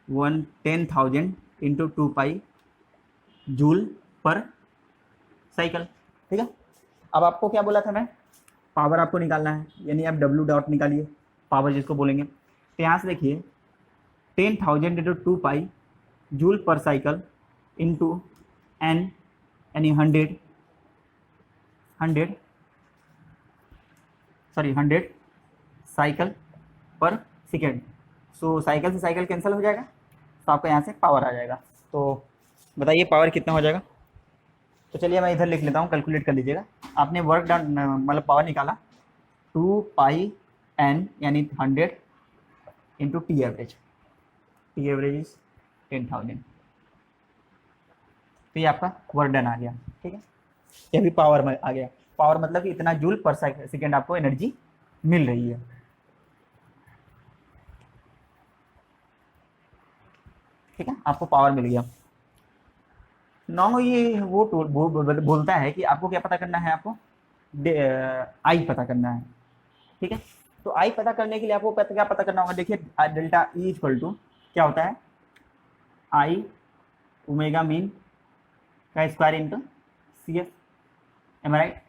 10,000 into 2 pi joule per cycle, ठीक है। अब आपको क्या बोला था मैं, पावर आपको निकालना है, यानी आप डब्ल्यू डॉट निकालिए, पावर जिसको बोलेंगे। तो यहाँ से देखिए 10,000 into 2 pi joule per cycle into N, यानी 100 sorry 100 cycle per second. So cycle से साइकिल कैंसिल हो जाएगा, तो आपका यहाँ से पावर आ जाएगा। तो बताइए पावर कितना हो जाएगा। तो चलिए मैं इधर लिख लेता हूँ, कैलकुलेट कर लीजिएगा। आपने वर्क डन मतलब पावर निकाला 2 पाई एन यानी 100 into T average. T average is 10,000। तो ये आपका वर्क डन आ गया, ठीक है। ये भी पावर में आ गया। पावर मतलब कि इतना जूल पर सेकेंड आपको एनर्जी मिल रही है, ठीक है, आपको पावर मिल गया। नौ ये वो टूल बोलता है कि आपको क्या पता करना है, आपको आई पता करना है, ठीक है। तो आई पता करने के लिए आपको क्या पता करना होगा, देखिए डेल्टा ई इक्वल टू क्या होता है, आई ओमेगा मीन का square into C F, am I right.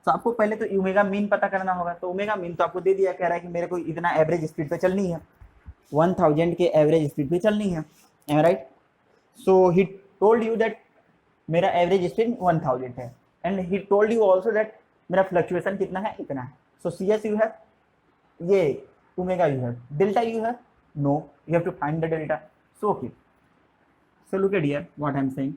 तो आपको पहले तो ओमेगा मीन पता करना होगा। तो ओमेगा मीन तो आपको दे दिया, कह रहा है कि मेरे को इतना एवरेज स्पीड पे चलनी है, 1000 के एवरेज स्पीड पे चलनी है, am I right. So he told you that मेरा एवरेज स्पीड 1000 है, and he told you also that मेरा फ्लक्चुएशन कितना है, इतना है। So C S you have, ये omega you have, delta you have no, you have to find the delta. So okay, so look at here what I am saying.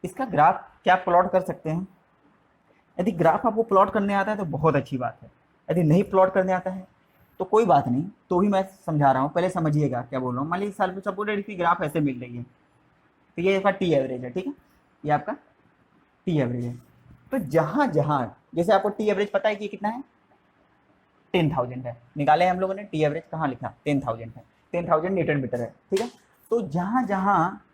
इसका graph क्या plot कर सकते हैं। यदि ग्राफ आपको plot करने आता है तो बहुत अच्छी बात है, यदि नहीं प्लॉट करने आता है तो कोई बात नहीं, तो भी मैं समझा रहा हूँ, पहले समझिएगा क्या बोल रहा हूँ। मान लीजिए सपोर्टेड की ग्राफ ऐसे मिल रही है, तो ये आपका टी एवरेज है, ठीक है, ये आपका टी एवरेज है। तो जहाँ जहाँ जैसे आपको टी एवरेज पता है कि कितना है, 10,000 है, निकाले हम लोगों ने टी एवरेज, कहाँ लिखा 10,000 है, 10,000 न्यूटन मीटर है, ठीक है। तो जहाँ जहाँ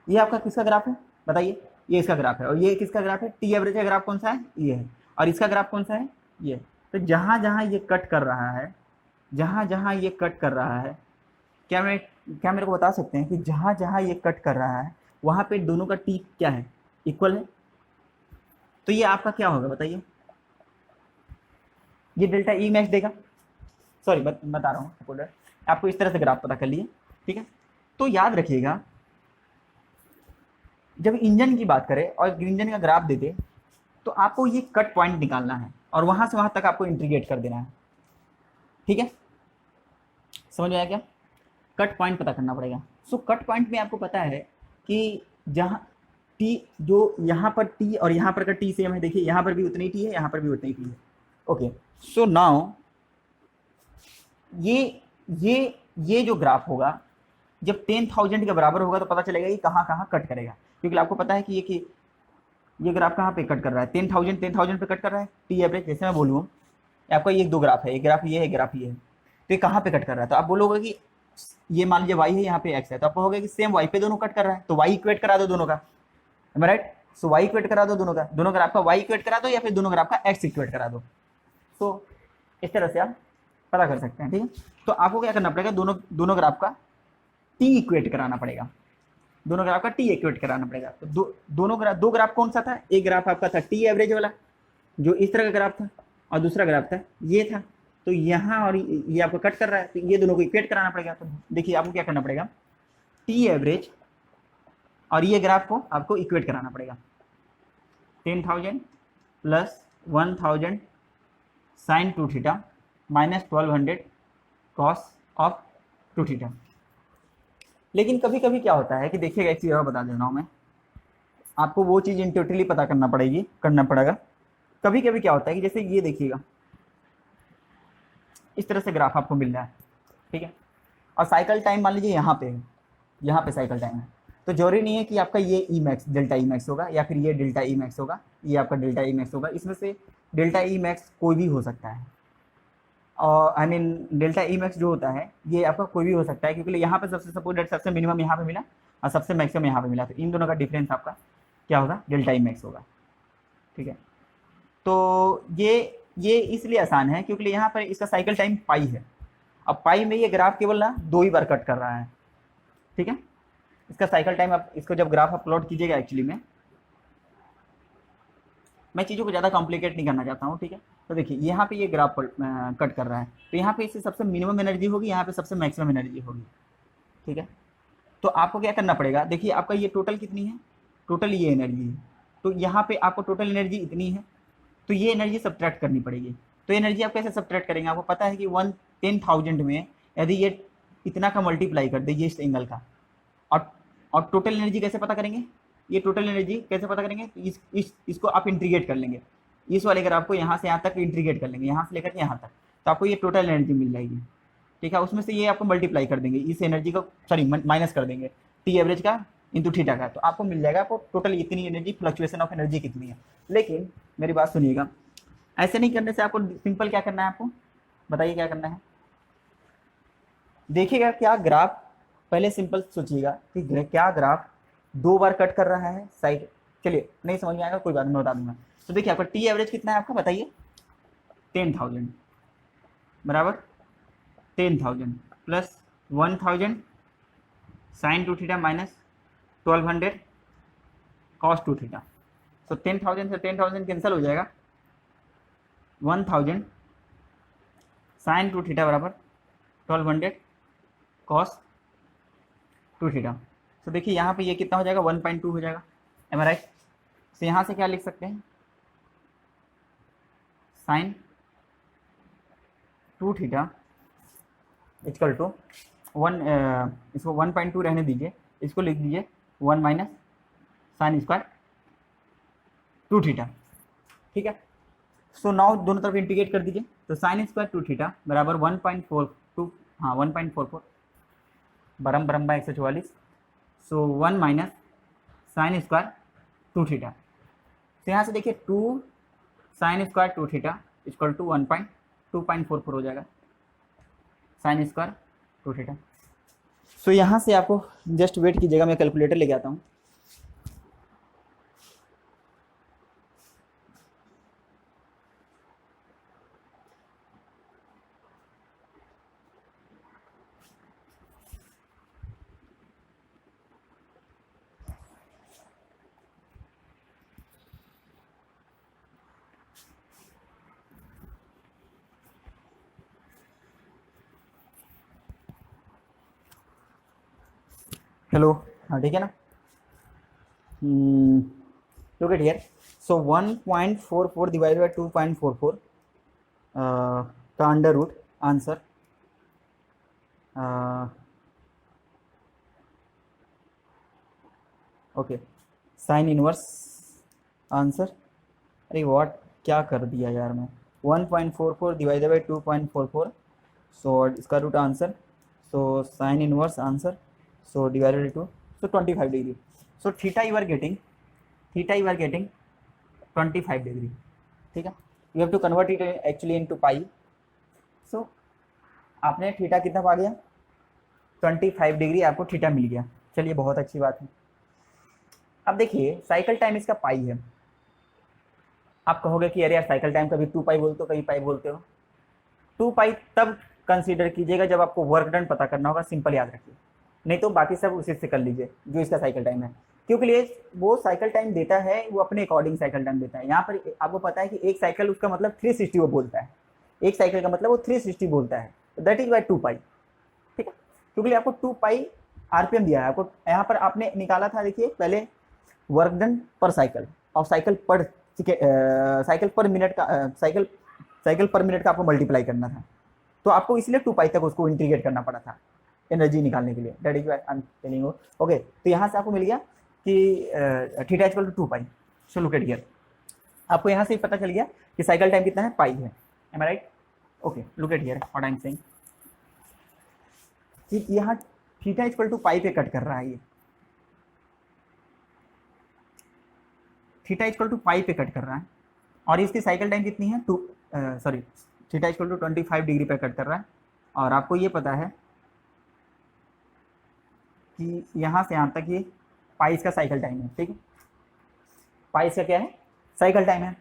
ये आपका किसका ग्राफ है बताइए, ये इसका ग्राफ है, और ये किसका ग्राफ है, टी एवरेज का ग्राफ कौन सा है, ये है, और इसका ग्राफ कौन सा है, ये। तो जहाँ जहाँ ये कट कर रहा है, जहाँ जहाँ ये कट कर रहा है, क्या मेरे को बता सकते हैं कि जहाँ जहाँ ये कट कर रहा है वहाँ पे दोनों का टी क्या है, इक्वल है। तो ये आपका क्या होगा बताइए, ये डेल्टा ई मैक्स देगा। सॉरी बता रहा हूँ, आपको इस तरह से ग्राफ पता कर लिए, ठीक है। तो याद रखिएगा, जब इंजन की बात करें और इंजन का ग्राफ दे दे, तो आपको ये कट पॉइंट निकालना है और वहां से वहां तक आपको इंटीग्रेट कर देना है, ठीक है। समझ में आया क्या, कट पॉइंट पता करना पड़ेगा। सो कट पॉइंट में आपको पता है कि जहाँ टी, जो यहाँ पर टी और यहाँ पर का टी सेम है, देखिए यहाँ पर भी उतनी टी है, यहाँ पर भी उतनी टी है, ओके। सो नाउ ये जो ग्राफ होगा, जब 10,000 के बराबर होगा तो पता चलेगा कि कहाँ कहाँ कट करेगा, क्योंकि आपको पता है कि ये ग्राफ कहाँ पे कट कर रहा है, 10,000 पे कट कर रहा है टी एवरेज। जैसे मैं बोलूँ आपका ये दो ग्राफ है, एक ग्राफ ये है, एक ग्राफ ये है, तो ये कहाँ पे कट कर रहा है, तो आप बोलोगे कि ये मान लीजिए y है, यहाँ पे x है, तो आप कहोगे कि सेम y पे दोनों कट कर रहा है, तो y इक्वेट करा दो दोनों का, राइट। सो y इक्वेट करा दो दोनों का, दोनों ग्राफ का y इक्वेट करा दो, या फिर दोनों ग्राफ का x इक्वेट करा दो। सो इस तरह से आप पता कर सकते हैं, ठीक है। तो आपको क्या करना पड़ेगा, दोनों ग्राफ का t इक्वेट कराना पड़ेगा, दोनों ग्राफ का टी इक्वेट कराना पड़ेगा। तो दो ग्राफ कौन सा था, एक ग्राफ आपका था टी एवरेज वाला जो इस तरह का ग्राफ था, और दूसरा ग्राफ था ये था। तो यहाँ और ये आपको कट कर रहा है, तो ये दोनों को इक्वेट कराना पड़ेगा। तो देखिए आपको क्या करना पड़ेगा, टी एवरेज और ये ग्राफ को आपको इक्वेट कराना पड़ेगा। 10,000 plus 1,000 sine 2 theta minus 1200 cos of 2 theta. लेकिन कभी कभी क्या होता है कि देखिएगा, एक चीज़ और बता दे रहा हूँ मैं आपको, वो चीज़ इन टोटली पता करना पड़ेगा। कभी कभी क्या होता है कि जैसे ये देखिएगा, इस तरह से ग्राफ आपको मिल रहा है, ठीक है, और साइकिल टाइम मान लीजिए यहाँ पे साइकिल टाइम है, तो जरूरी नहीं है कि आपका ये E max delta E max होगा, या फिर ये डेल्टा ई मैक्स होगा, ये आपका डेल्टा ई मैक्स होगा। इसमें से डेल्टा ई मैक्स कोई भी हो सकता है, और I mean delta E max जो होता है ये आपका कोई भी हो सकता है, क्योंकि यहाँ पे सबसे मिनिमम यहाँ पे मिला और सबसे मैक्सिमम यहाँ पे मिला, तो इन दोनों का डिफरेंस आपका क्या होगा, डेल्टा ई मैक्स होगा, ठीक है। तो ये इसलिए आसान है क्योंकि यहाँ पर इसका साइकिल टाइम पाई है। अब पाई में ये ग्राफ केवल ना 2 ही बार कट कर रहा है, ठीक है। इसका साइकिल टाइम, आप इसको जब ग्राफ अपलोड कीजिएगा, एक्चुअली में मैं चीज़ों को ज़्यादा कॉम्प्लिकेट नहीं करना चाहता हूँ, ठीक है। तो देखिए यहाँ पे ये ग्राफ कट कर रहा है, तो यहाँ पे इससे सबसे मिनिमम एनर्जी होगी, यहाँ पे सबसे मैक्सिमम एनर्जी होगी, ठीक है। तो आपको क्या करना पड़ेगा, देखिए आपका ये टोटल कितनी है, टोटल ये एनर्जी है, तो यहाँ पे आपको टोटल एनर्जी इतनी है, तो ये एनर्जी सब्ट्रैक्ट करनी पड़ेगी। तो एनर्जी आप कैसे सब्ट्रैक्ट करेंगे, आपको पता है कि 10,000 में यदि ये इतना का मल्टीप्लाई कर दीजिए इस एंगल का, और टोटल एनर्जी कैसे पता करेंगे, ये टोटल एनर्जी कैसे पता करेंगे, इसको आप इंटीग्रेट कर लेंगे, इस वाले ग्राफ को यहाँ से यहाँ तक इंटीग्रेट कर लेंगे, यहाँ से लेकर यहाँ तक, तो आपको ये टोटल एनर्जी मिल जाएगी। ठीक है, उसमें से ये आपको मल्टीप्लाई कर देंगे, इस एनर्जी को सॉरी माइनस कर देंगे टी एवरेज का इंटू थीटा का, तो आपको मिल जाएगा आपको टोटल इतनी एनर्जी, फ्लक्चुएशन ऑफ एनर्जी कितनी है। लेकिन मेरी बात सुनिएगा, ऐसे नहीं करने से आपको सिंपल क्या करना है, आपको बताइए क्या करना है। देखिएगा क्या ग्राफ, पहले सिंपल सोचिएगा कि क्या ग्राफ 2 बार कट कर रहा है साइड, चलिए नहीं समझ में आएगा कोई बात नहीं, मैं बता दूंगा। तो देखिए आपका टी एवरेज कितना है आपका बताइए, 10,000 बराबर 10,000 plus 1,000 sine 2 theta minus 1200 cos 2 theta. तो 10,000 से 10,000 कैंसिल हो जाएगा, 1,000 साइन 2 थीटा बराबर 1200 कॉस 2 थीटा। तो देखिए यहाँ पे ये कितना हो जाएगा, 1.2 हो जाएगा, एम आई राइट। तो यहाँ से क्या लिख सकते हैं, साइन 2 थीटा इक्वल टू 1, इसको 1.2 रहने दीजिए, इसको लिख दीजिए 1 माइनस साइन स्क्वायर 2 थीटा। ठीक है, सो नाउ दोनों तरफ इंटीग्रेट कर दीजिए, तो साइन स्क्वायर 2 थीटा बराबर 1.42, हाँ 1.44 बरम बरम by 144, so 1 minus sine square 2 theta. तो यहाँ से देखिए 2 sine square 2 theta equal to 2.44 हो जाएगा साइन स्क्वायर 2 थीटा। सो यहाँ से आपको जस्ट वेट कीजिएगा, मैं कैलकुलेटर लेके आता हूँ। हेलो, हाँ ठीक है ना, look at here, so 1.44 divided by 2.44 का under root answer okay sine inverse answer, अरे व्हाट क्या कर दिया यार मैं, 1.44 डिवाइडेड बाई 2.44, सो इसका root answer, so sine inverse answer, so divided by 2, so 25 degree. So theta you are getting 25 degree. ठीक है, you have to convert it actually into pi. सो आपने थीटा कितना पा गया, 25 डिग्री आपको थीटा मिल गया। चलिए बहुत अच्छी बात है। अब देखिए साइकिल टाइम इसका पाई है, आप कहोगे कि अरे यार साइकिल टाइम कभी 2 पाई बोलते हो कभी पाई बोलते हो। 2 पाई तब कंसीडर कीजिएगा जब आपको वर्क डन पता करना होगा, सिंपल याद रखिए, नहीं तो बाकी सब उसी से कर लीजिए जो इसका साइकिल टाइम है, क्योंकि लिए वो साइकिल टाइम देता है, वो अपने अकॉर्डिंग साइकिल टाइम देता है। यहाँ पर आपको पता है कि एक साइकिल उसका मतलब 360 वो बोलता है, एक साइकिल का मतलब वो 360 बोलता है, दैट इज बाई 2 पाई। ठीक है, क्योंकि आपको 2 पाई आरपीएम दिया है आपको, यहाँ पर आपने निकाला था, देखिए पहले वर्क डन पर साइकिल और साइकिल पर मिनट का साइकिल पर मिनट का आपको मल्टीप्लाई करना था, तो आपको इसलिए 2 पाई तक उसको इंटीग्रेट करना पड़ा था एनर्जी निकालने के लिए, that is why I am telling you. Okay, तो यहाँ से आपको मिल गया कि theta equal to 2 pi. So look at here, आपको यहाँ से ही पता चल गया कि साइकिल टाइम कितना है, पाई है, am I right. Okay, look at here what I am saying, कि यहाँ थीटा इक्वल टू पाई पे कट कर रहा है, ये थीटा इक्वल टू पाई पे कट कर रहा है, और इसकी साइकिल टाइम कितनी है, थीटा इक्वल टू 25 डिग्री पे कट कर रहा है। और आपको ये पता है कि यहाँ से यहाँ तक ये पाइस का साइकिल टाइम है। ठीक है, पाइस का क्या है, साइकिल टाइम है।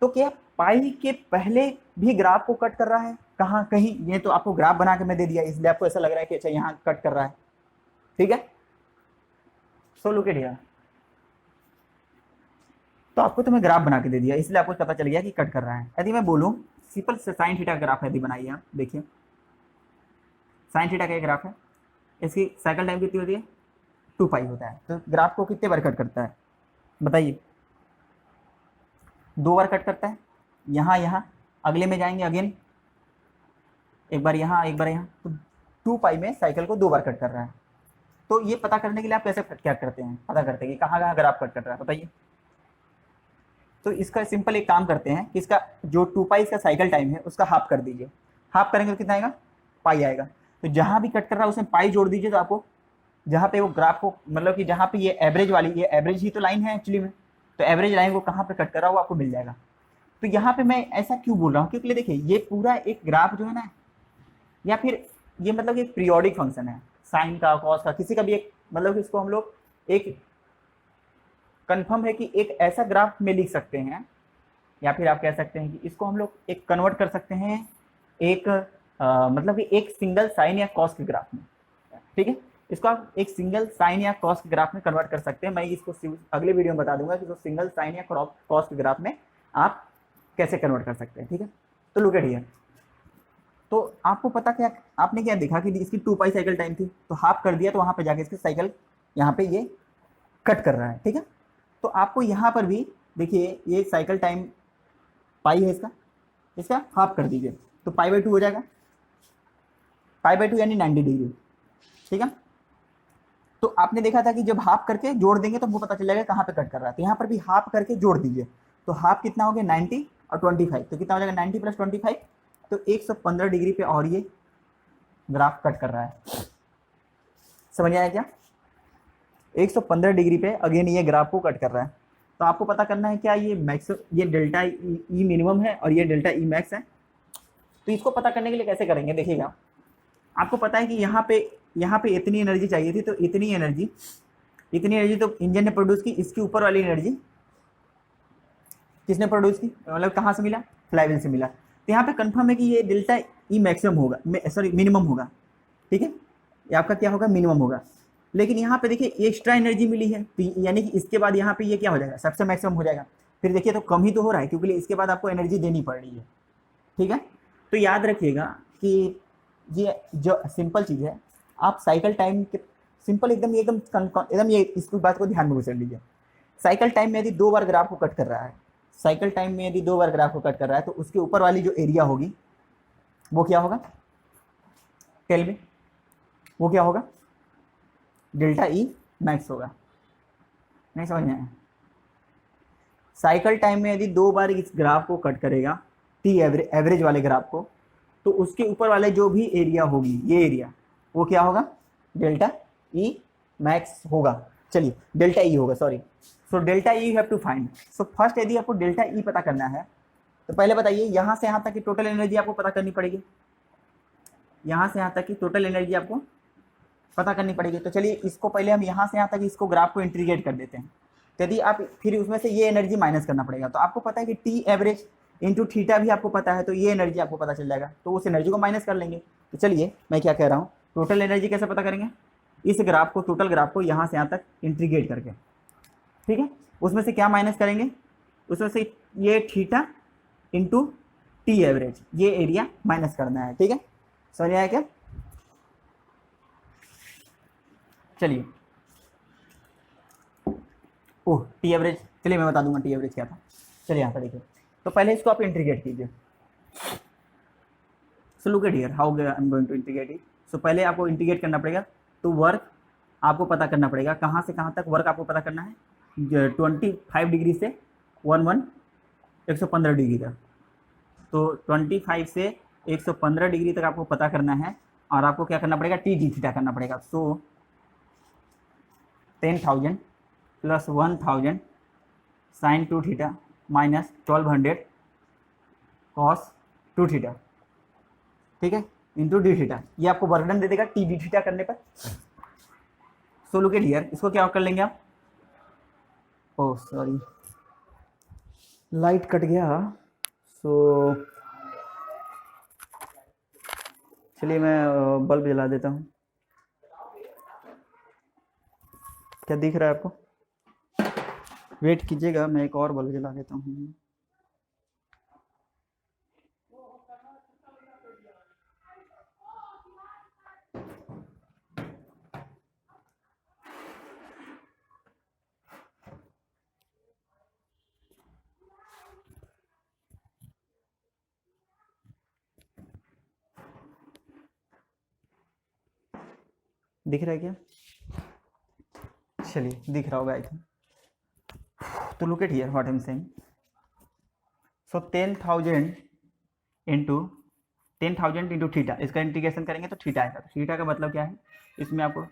तो क्या पाई के पहले भी ग्राफ को कट कर रहा है, कहाँ कहीं, ये तो आपको ग्राफ बना के मैं दे दिया, इसलिए आपको ऐसा लग रहा है कि अच्छा यहाँ कट कर रहा है। ठीक है, सो लुक एट हियर, तो आपको तो मैं ग्राफ बना के दे दिया, इसलिए आपको पता चल गया कि कट कर रहा है। यदि मैं बोलूँ सिंपल से साइन थीटा का ग्राफ यदि बनाइए आप, देखिए साइन थीटा का ग्राफ है, इसकी साइकिल टाइम कितनी होती है 2 पाई होता है। तो ग्राफ को कितने बार कट करता है बताइए? 2 बार कट करता है। यहाँ यहाँ अगले में जाएंगे अगेन, एक बार यहाँ एक बार यहाँ, तो 2 पाई में साइकिल को 2 बार कट कर रहा है। तो ये पता करने के लिए आप कैसे क्या करते हैं, पता करते हैं कि कहाँ कहाँ ग्राफ कट कर रहा है बताइए? तो इसका सिंपल एक काम करते हैं कि इसका जो 2 पाई का साइकिल टाइम है उसका हाफ कर दीजिए। हाफ करेंगे तो कितना आएगा? पाई आएगा। तो जहाँ भी कट कर रहा है उसमें पाई जोड़ दीजिए, तो आपको जहाँ पे वो ग्राफ को मतलब कि जहाँ पे ये एवरेज वाली, ये एवरेज ही तो लाइन है एक्चुअली में, तो एवरेज लाइन को कहाँ पे कट कर रहा है वो आपको मिल जाएगा। तो यहाँ पे मैं ऐसा क्यों बोल रहा हूँ, क्योंकि देखिए ये पूरा एक ग्राफ जो है ना, या फिर ये मतलब एक पीरियोडिक फंक्शन है, साइन का कॉस का किसी का भी एक, मतलब कि इसको हम लोग एक कंफर्म है कि एक ऐसा ग्राफ में लिख सकते हैं, या फिर आप कह सकते हैं कि इसको हम लोग एक कन्वर्ट कर सकते हैं एक मतलब कि एक सिंगल साइन या कॉस के ग्राफ में। ठीक है, इसको आप एक सिंगल साइन या कॉस के ग्राफ में कन्वर्ट कर सकते हैं। मैं इसको अगले वीडियो में बता दूंगा कि सिंगल साइन या कॉस के ग्राफ में आप कैसे कन्वर्ट कर सकते हैं। ठीक है, तो लुक एट हियर। तो आपको पता क्या, आपने क्या देखा कि इसकी 2 पाई साइकिल टाइम थी, तो हाफ कर दिया, तो वहां पे जाके इसकी साइकिल यहाँ पे ये कट कर रहा है। ठीक है, तो आपको यहाँ पर भी देखिए ये साइकिल टाइम पाई है, इसका हाफ कर दीजिए तो पाई/2 हो जाएगा। पाई/2 यानी 90 डिग्री। ठीक है, तो आपने देखा था कि जब हाफ करके जोड़ देंगे तो हमको पता चल जाएगा कहाँ पे कट कर रहा है। तो यहाँ पर भी हाफ करके जोड़ दीजिए, तो हाफ कितना हो गया? 90 और 25, तो कितना हो जाएगा? 90 + 25, तो 115 डिग्री पे और ये ग्राफ कट कर रहा है। समझ आया क्या? 115 डिग्री पे अगेन ये ग्राफ को कट कर रहा है। तो आपको पता करना है क्या ये मैक्स, ये डेल्टा ई मिनिमम है और ये डेल्टा ई मैक्स है। तो इसको पता करने के लिए कैसे करेंगे देखिएगा, आपको पता है कि यहाँ पे इतनी एनर्जी चाहिए थी, तो इतनी एनर्जी तो इंजन ने प्रोड्यूस की। इसके ऊपर वाली एनर्जी किसने प्रोड्यूस की, मतलब कहाँ से मिला? फ्लाईव्हील से मिला। तो यहाँ पे कंफर्म है कि ये डेल्टा ई मैक्सिमम होगा, सॉरी मिनिमम होगा। ठीक है, ये आपका क्या होगा? मिनिमम होगा। लेकिन यहाँ पे देखिए एक्स्ट्रा एनर्जी मिली है, तो यानी कि इसके बाद यहाँ पे ये क्या हो जाएगा? सबसे मैक्सिमम हो जाएगा। फिर देखिए तो कम ही तो हो रहा है, क्योंकि इसके बाद आपको एनर्जी देनी पड़ रही है। ठीक है, तो याद रखिएगा कि ये जो सिंपल चीज़ है, आप साइकिल टाइम के सिंपल एकदम ये इस बात को ध्यान में घुसेड़ लीजिए। साइकिल टाइम में यदि 2 बार ग्राफ को कट कर रहा है, साइकिल टाइम में यदि 2 बार ग्राफ को कट कर रहा है, तो उसके ऊपर वाली जो एरिया होगी वो क्या होगा? टेल मी, वो क्या होगा? डेल्टा ई मैक्स होगा। नहीं समझ में आया? साइकिल टाइम में यदि 2 बार इस ग्राफ को कट करेगा, टी एवरेज वाले ग्राफ को, तो उसके ऊपर वाले जो भी एरिया होगी, ये एरिया, वो क्या होगा? डेल्टा ई मैक्स होगा। चलिए डेल्टा ई होगा, sorry. So delta E you have to find. So first यदि आपको डेल्टा ई पता करना है, तो पहले बताइए यहाँ से यहाँ तक की टोटल एनर्जी आपको पता करनी पड़ेगी। यहाँ से यहाँ तक की टोटल एनर्जी आपको पता करनी पड़ेगी। तो चलिए इसको पहले हम यहाँ से यहाँ तक इसको ग्राफ को इंटीग्रेट कर देते हैं। यदि आप फिर उसमें से ये एनर्जी माइनस करना पड़ेगा, तो आपको पता है कि टी एवरेज इंटू थीटा भी आपको पता है, तो ये एनर्जी आपको पता चल जाएगा, तो उस एनर्जी को माइनस कर लेंगे। तो चलिए मैं क्या कह रहा हूँ, टोटल एनर्जी कैसे पता करेंगे? इस ग्राफ को, टोटल ग्राफ को यहाँ से यहाँ तक इंटीग्रेट करके। ठीक है, उसमें से क्या माइनस करेंगे? उसमें से ये थीटा इंटू टी एवरेज, ये एरिया माइनस करना है। ठीक है, समझ आया क्या? चलिए, ओह टी एवरेज, चलिए मैं बता दूंगा टी एवरेज क्या था। चलिए यहाँ पर देखिए, तो पहले इसको आप इंटीग्रेट कीजिए। So look at here how I am going to integrate it. So पहले आपको इंटीग्रेट करना पड़ेगा, तो वर्क आपको पता करना पड़ेगा, कहाँ से कहाँ तक वर्क आपको पता करना है? 25 डिग्री से 115 डिग्री तक। तो 25 से 115 डिग्री तक आपको पता करना है, और आपको क्या करना पड़ेगा? टी डी थीटा करना पड़ेगा। So 10,000 plus 1,000 sine 2 theta minus 1200 cos 2 theta. ठीक है, इंटू डी थीटा, ये आपको वर्कडन दे देगा टी डी थीटा करने पर। सो लुक एट हियर, इसको क्या कर लेंगे आप? ओह सॉरी, लाइट कट गया। सो चलिए मैं बल्ब जला देता हूँ। क्या दिख रहा है आपको? वेट कीजिएगा, मैं एक और बल्ब जला देता हूँ। दिख रहा है क्या? चलिए दिख रहा होगा आई थिंक। तो look at here what I am saying. So 10,000 into 10,000 into theta, इसका इंटीग्रेशन करेंगे तो थीटा आएगा। तो थीटा का मतलब क्या है, इसमें आपको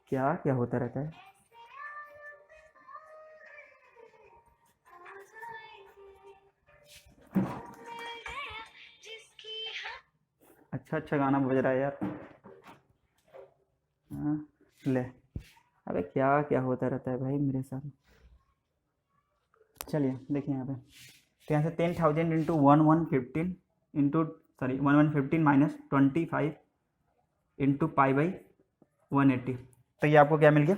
क्या क्या होता रहता है। अच्छा अच्छा गाना बज रहा है यार। हाँ, ले, अबे क्या क्या होता रहता है भाई मेरे साथ। चलिए देखिए यहाँ पे, तो यहाँ से 10,000 into 1115 into sorry 1115 minus 25 into pi by 180। तो ये आपको क्या मिल गया?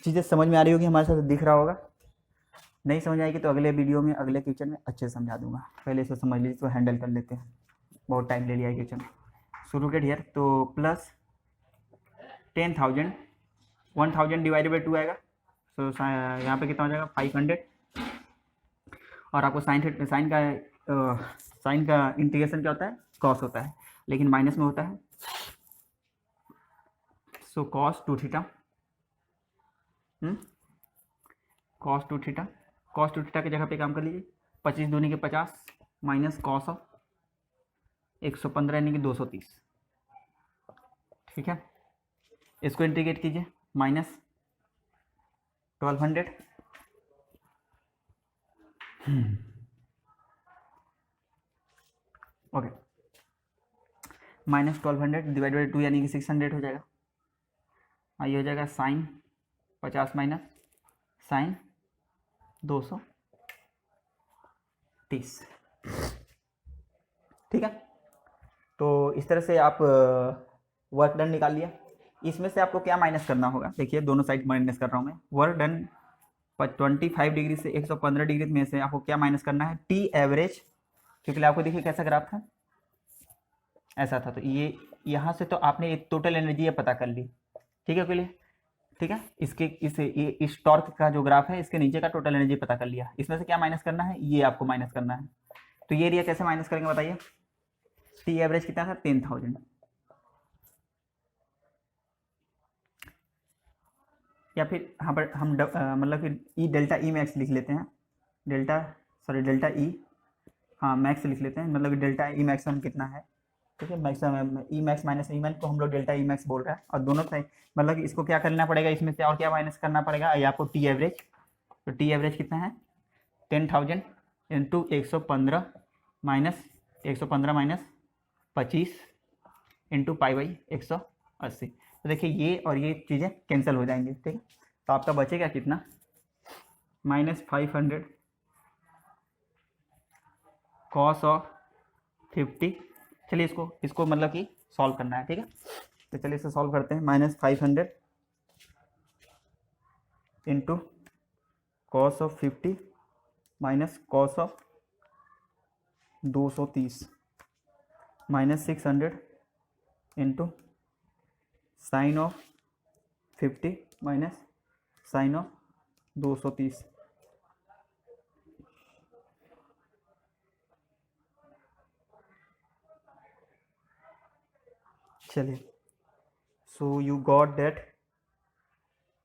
चीज़ें समझ में आ रही होगी, हमारे साथ दिख रहा होगा। नहीं समझ आएगी तो अगले वीडियो में अगले क्वेश्चन में अच्छे से समझा दूंगा। पहले इसको समझ लीजिए, इसको हैंडल कर लेते हैं, बहुत टाइम ले लिया है क्वेश्चन। शुरू के हियर तो प्लस 10,000 1000 डिवाइडेड बाई 2 आएगा। तो यहाँ पे कितना हो जाएगा 500। और आपको साइन का इंटीग्रेशन क्या होता है, कॉस होता है, लेकिन माइनस में होता है। So cos 2 theta, cos 2 theta, cos 2 theta की जगह पे काम कर लीजिए। 25 दूनी के 50 माइनस कॉस ऑफ 115 यानी कि 230। ठीक है, इसको इंटीग्रेट कीजिए, minus 1200 okay, minus 1200 divide by 2 यानी कि 600 हो जाएगा। ये हो जाएगा साइन 50 माइनस साइन 230। ठीक है, तो इस तरह से आप वर्क डन निकाल लिया। इसमें से आपको क्या माइनस करना होगा, देखिए दोनों साइड माइनस कर रहा हूँ मैं। वर्क डन 25 डिग्री से 115 डिग्री में से आपको क्या माइनस करना है, टी एवरेज। क्योंकि आपको देखिए कैसा ग्राफ था, ऐसा था। तो ये यहाँ से तो आपने टोटल एनर्जी ये पता कर ली। ठीक है, लिए ठीक है, इसके इस टॉर्क का जो ग्राफ है इसके नीचे का टोटल एनर्जी पता कर लिया। इसमें से क्या माइनस करना है, ये आपको माइनस करना है। तो ये एरिया कैसे माइनस करेंगे बताइए। टी एवरेज कितना था 10,000, या फिर यहाँ पर हम मतलब फिर ई डेल्टा ई मैक्स लिख लेते हैं। डेल्टा ई, हाँ मैक्स लिख लेते हैं, मतलब डेल्टा ई मैक्सिमम कितना है। ठीक है, maximum E max minus E max को हम लोग डेल्टा ई मैक्स बोल रहे हैं। और दोनों साइड मतलब कि इसको क्या करना पड़ेगा, इसमें से और क्या माइनस करना पड़ेगा, ये आपको टी एवरेज। तो टी एवरेज कितना है 10,000 into 115 minus 115 minus 25 into pi by 180। तो देखिए ये और ये चीज़ें कैंसिल हो जाएंगी। ठीक है, तो आपका बचेगा कितना, -500 कॉस ऑफ 50। चलिए इसको मतलब कि सॉल्व करना है। ठीक है, तो चलिए इसे सॉल्व करते हैं। -500 into cos of 50 minus cos of 230 minus 600 into sine of 50 minus sine of 230। चलिए, so you got that,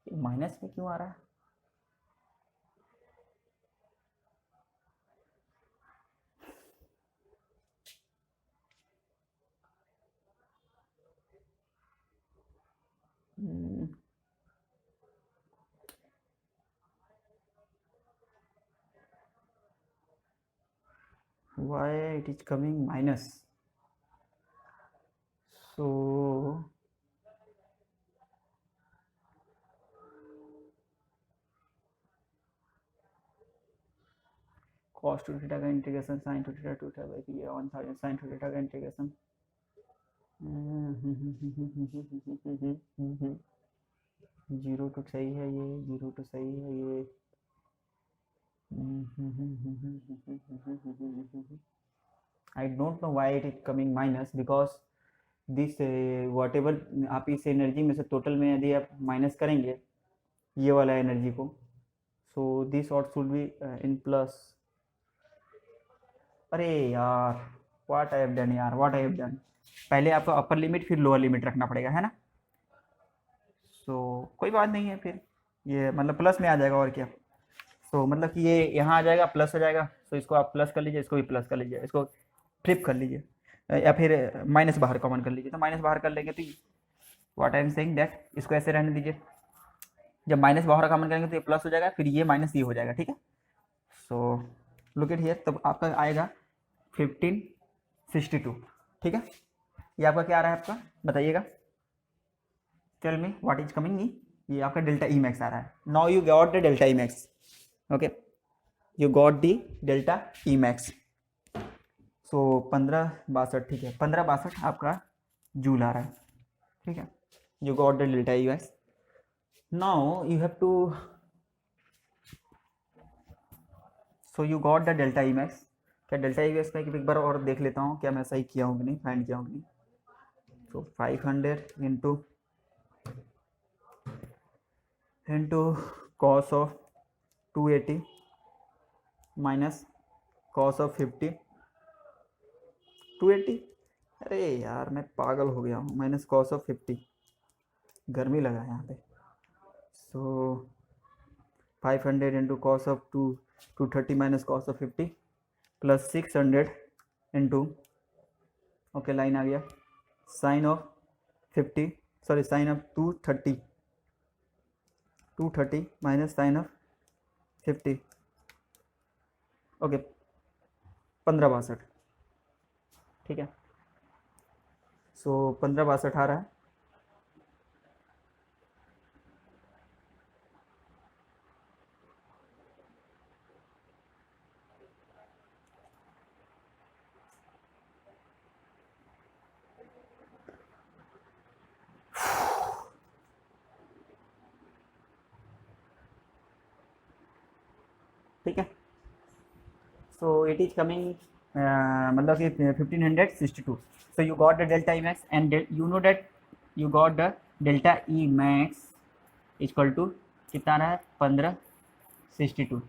minus में क्यों आ रहा है, why it is coming minus. So cos 2 theta का integration sin 2 theta 2 theta by 1000 sin 2 theta का integration 0 तो सही है, ये 0 तो सही है, ये I don't know why it is coming minus, because this whatever आप इस एनर्जी में से टोटल में यदि आप माइनस करेंगे ये वाला एनर्जी को, so this out should be in plus. अरे यार व्हाट आई हैव डन यार, व्हाट आई हैव डन। पहले आपको अपर लिमिट फिर लोअर लिमिट रखना पड़ेगा, है ना। सो कोई बात नहीं है, फिर ये मतलब प्लस में आ जाएगा और क्या। सो मतलब कि ये यहाँ आ जाएगा, प्लस हो जाएगा। सो इसको आप प्लस कर लीजिए, इसको भी प्लस कर लीजिए, इसको फ्लिप कर लीजिए, या फिर माइनस बाहर कॉमन कर लीजिए। तो माइनस बाहर कर लेंगे तो what I am saying that इसको ऐसे रहने दीजिए। जब माइनस बाहर कॉमन करेंगे तो ये प्लस हो जाएगा, फिर ये माइनस ये हो जाएगा, ठीक है। सो लुक एट हियर, तब आपका आएगा 1562, ठीक है। ये आपका क्या आ रहा है, आपका बताइएगा, tell me what is coming. ये आपका डेल्टा ई मैक्स आ रहा है। Now you got the delta E max, okay, you got the delta E max. So 1562, ठीक है, 1562 आपका जूल आ रहा है, ठीक है। You got the delta E max. Now you have to, so you got the delta E max. क्या delta E max में एक बार और देख लेता हूँ क्या मैं सही किया हूँ कि नहीं, फाइंड किया हूँ कि नहीं। सो 500 into cos of 280 minus cos of 50, 280, अरे यार मैं पागल हो गया हूँ, माइनस कॉस ऑफ 50, गर्मी लगा है यहाँ पे। So 500 into cos of 230 minus cos of 50 plus 600 into, okay line आ गया, sine of 50, sorry sine of 230 minus sine of 50, okay 1562, ठीक है। सो 1562 आ रहा है। ठीक है, सो इट इज कमिंग मतलब कि 1562। So you got the delta E max and you know that you got the delta E max equal to कितना आ रहा है, 1562,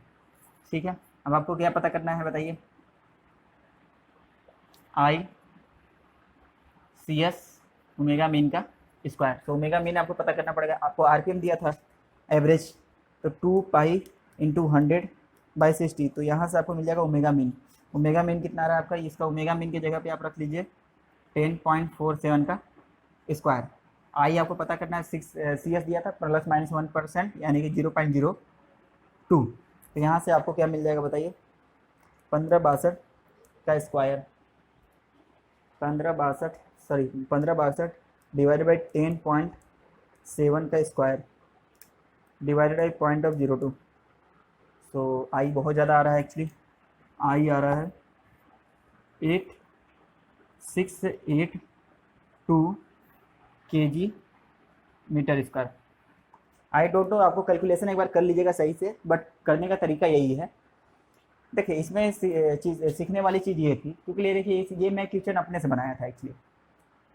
ठीक है। अब आपको क्या पता करना है बताइए, आई सी एस ओमेगा मीन का स्क्वायर। तो ओमेगा मीन आपको पता करना पड़ेगा। आपको आरपीएम दिया था एवरेज, तो 2 पाई इंटू 100/60, तो यहाँ से आपको मिल जाएगा ओमेगा मीन। ओमेगा मीन कितना आ रहा है आपका, इसका ओमेगा मीन की जगह पे आप रख लीजिए 10.47 का स्क्वायर। आई आपको पता करना है, 6 सी एस दिया था ±1%, यानी कि 0.02। तो यहाँ से आपको क्या मिल जाएगा बताइए, 1562 का स्क्वायर, 1562 डिवाइडेड बाई 10.7 का स्क्वायर डिवाइडेड बाई 0.02। सो आई बहुत ज़्यादा आ रहा है, एक्चुअली आई आ रहा है 8682 kg metre square. I don't know, आपको कैलकुलेशन एक बार कर लीजिएगा सही से, बट करने का तरीका यही है। देखिए इसमें चीज़ सीखने वाली चीज़ ये थी, क्योंकि ये देखिए ये मैं क्वेश्चन अपने से बनाया था एक्चुअली,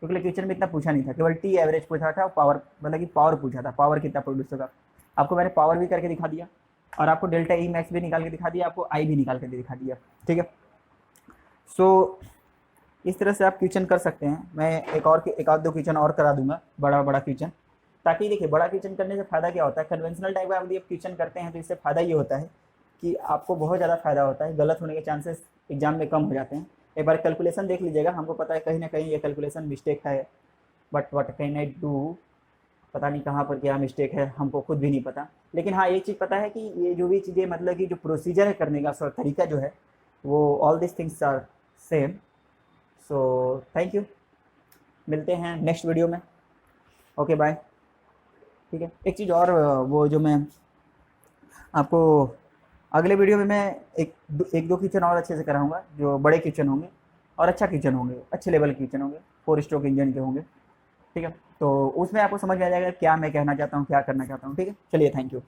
क्योंकि क्वेश्चन में इतना पूछा नहीं था, केवल टी एवरेज पूछा था, पावर मतलब कि पावर पूछा था, पावर कितना प्रोड्यूस होगा। आपको मैंने पावर भी करके दिखा दिया, और आपको डेल्टा ई मैक्स भी निकाल के दिखा दिया, आपको आई भी निकाल के दिखा दिया, ठीक है। सो इस तरह से आप क्वेश्चन कर सकते हैं। मैं एक आध दो क्वेश्चन और करा दूंगा, बड़ा क्वेश्चन, ताकि देखिए बड़ा क्वेश्चन करने से फ़ायदा क्या होता है, कन्वेंशनल टाइप का आप क्वेश्चन करते हैं तो इससे फ़ायदा ये होता है कि आपको बहुत ज़्यादा फायदा होता है, गलत होने के चांसेस एग्जाम में कम हो जाते हैं। एक बार कैलकुलेशन देख लीजिएगा, हमको पता है कहीं ना कहीं ये कैलकुलेशन मिस्टेक है, but what can I do, पता नहीं कहाँ पर क्या मिस्टेक है, हमको खुद भी नहीं पता। लेकिन हाँ एक चीज़ पता है कि ये जो भी चीज़ें मतलब कि जो प्रोसीजर है करने का तरीका जो है वो all this things are same. So thank you, मिलते हैं नेक्स्ट वीडियो में, ओके बाय, ठीक है। एक चीज़ और, वो जो मैं आपको अगले वीडियो में मैं एक दो किचन और अच्छे से कराऊंगा, जो बड़े किचन होंगे और अच्छा किचन होंगे, अच्छे लेवल के किचन होंगे, 4 स्ट्रोक इंजन के होंगे, ठीक है। तो उसमें आपको समझ में आ जाएगा क्या मैं कहना चाहता हूँ, क्या करना चाहता हूँ, ठीक है। चलिए थैंक यू।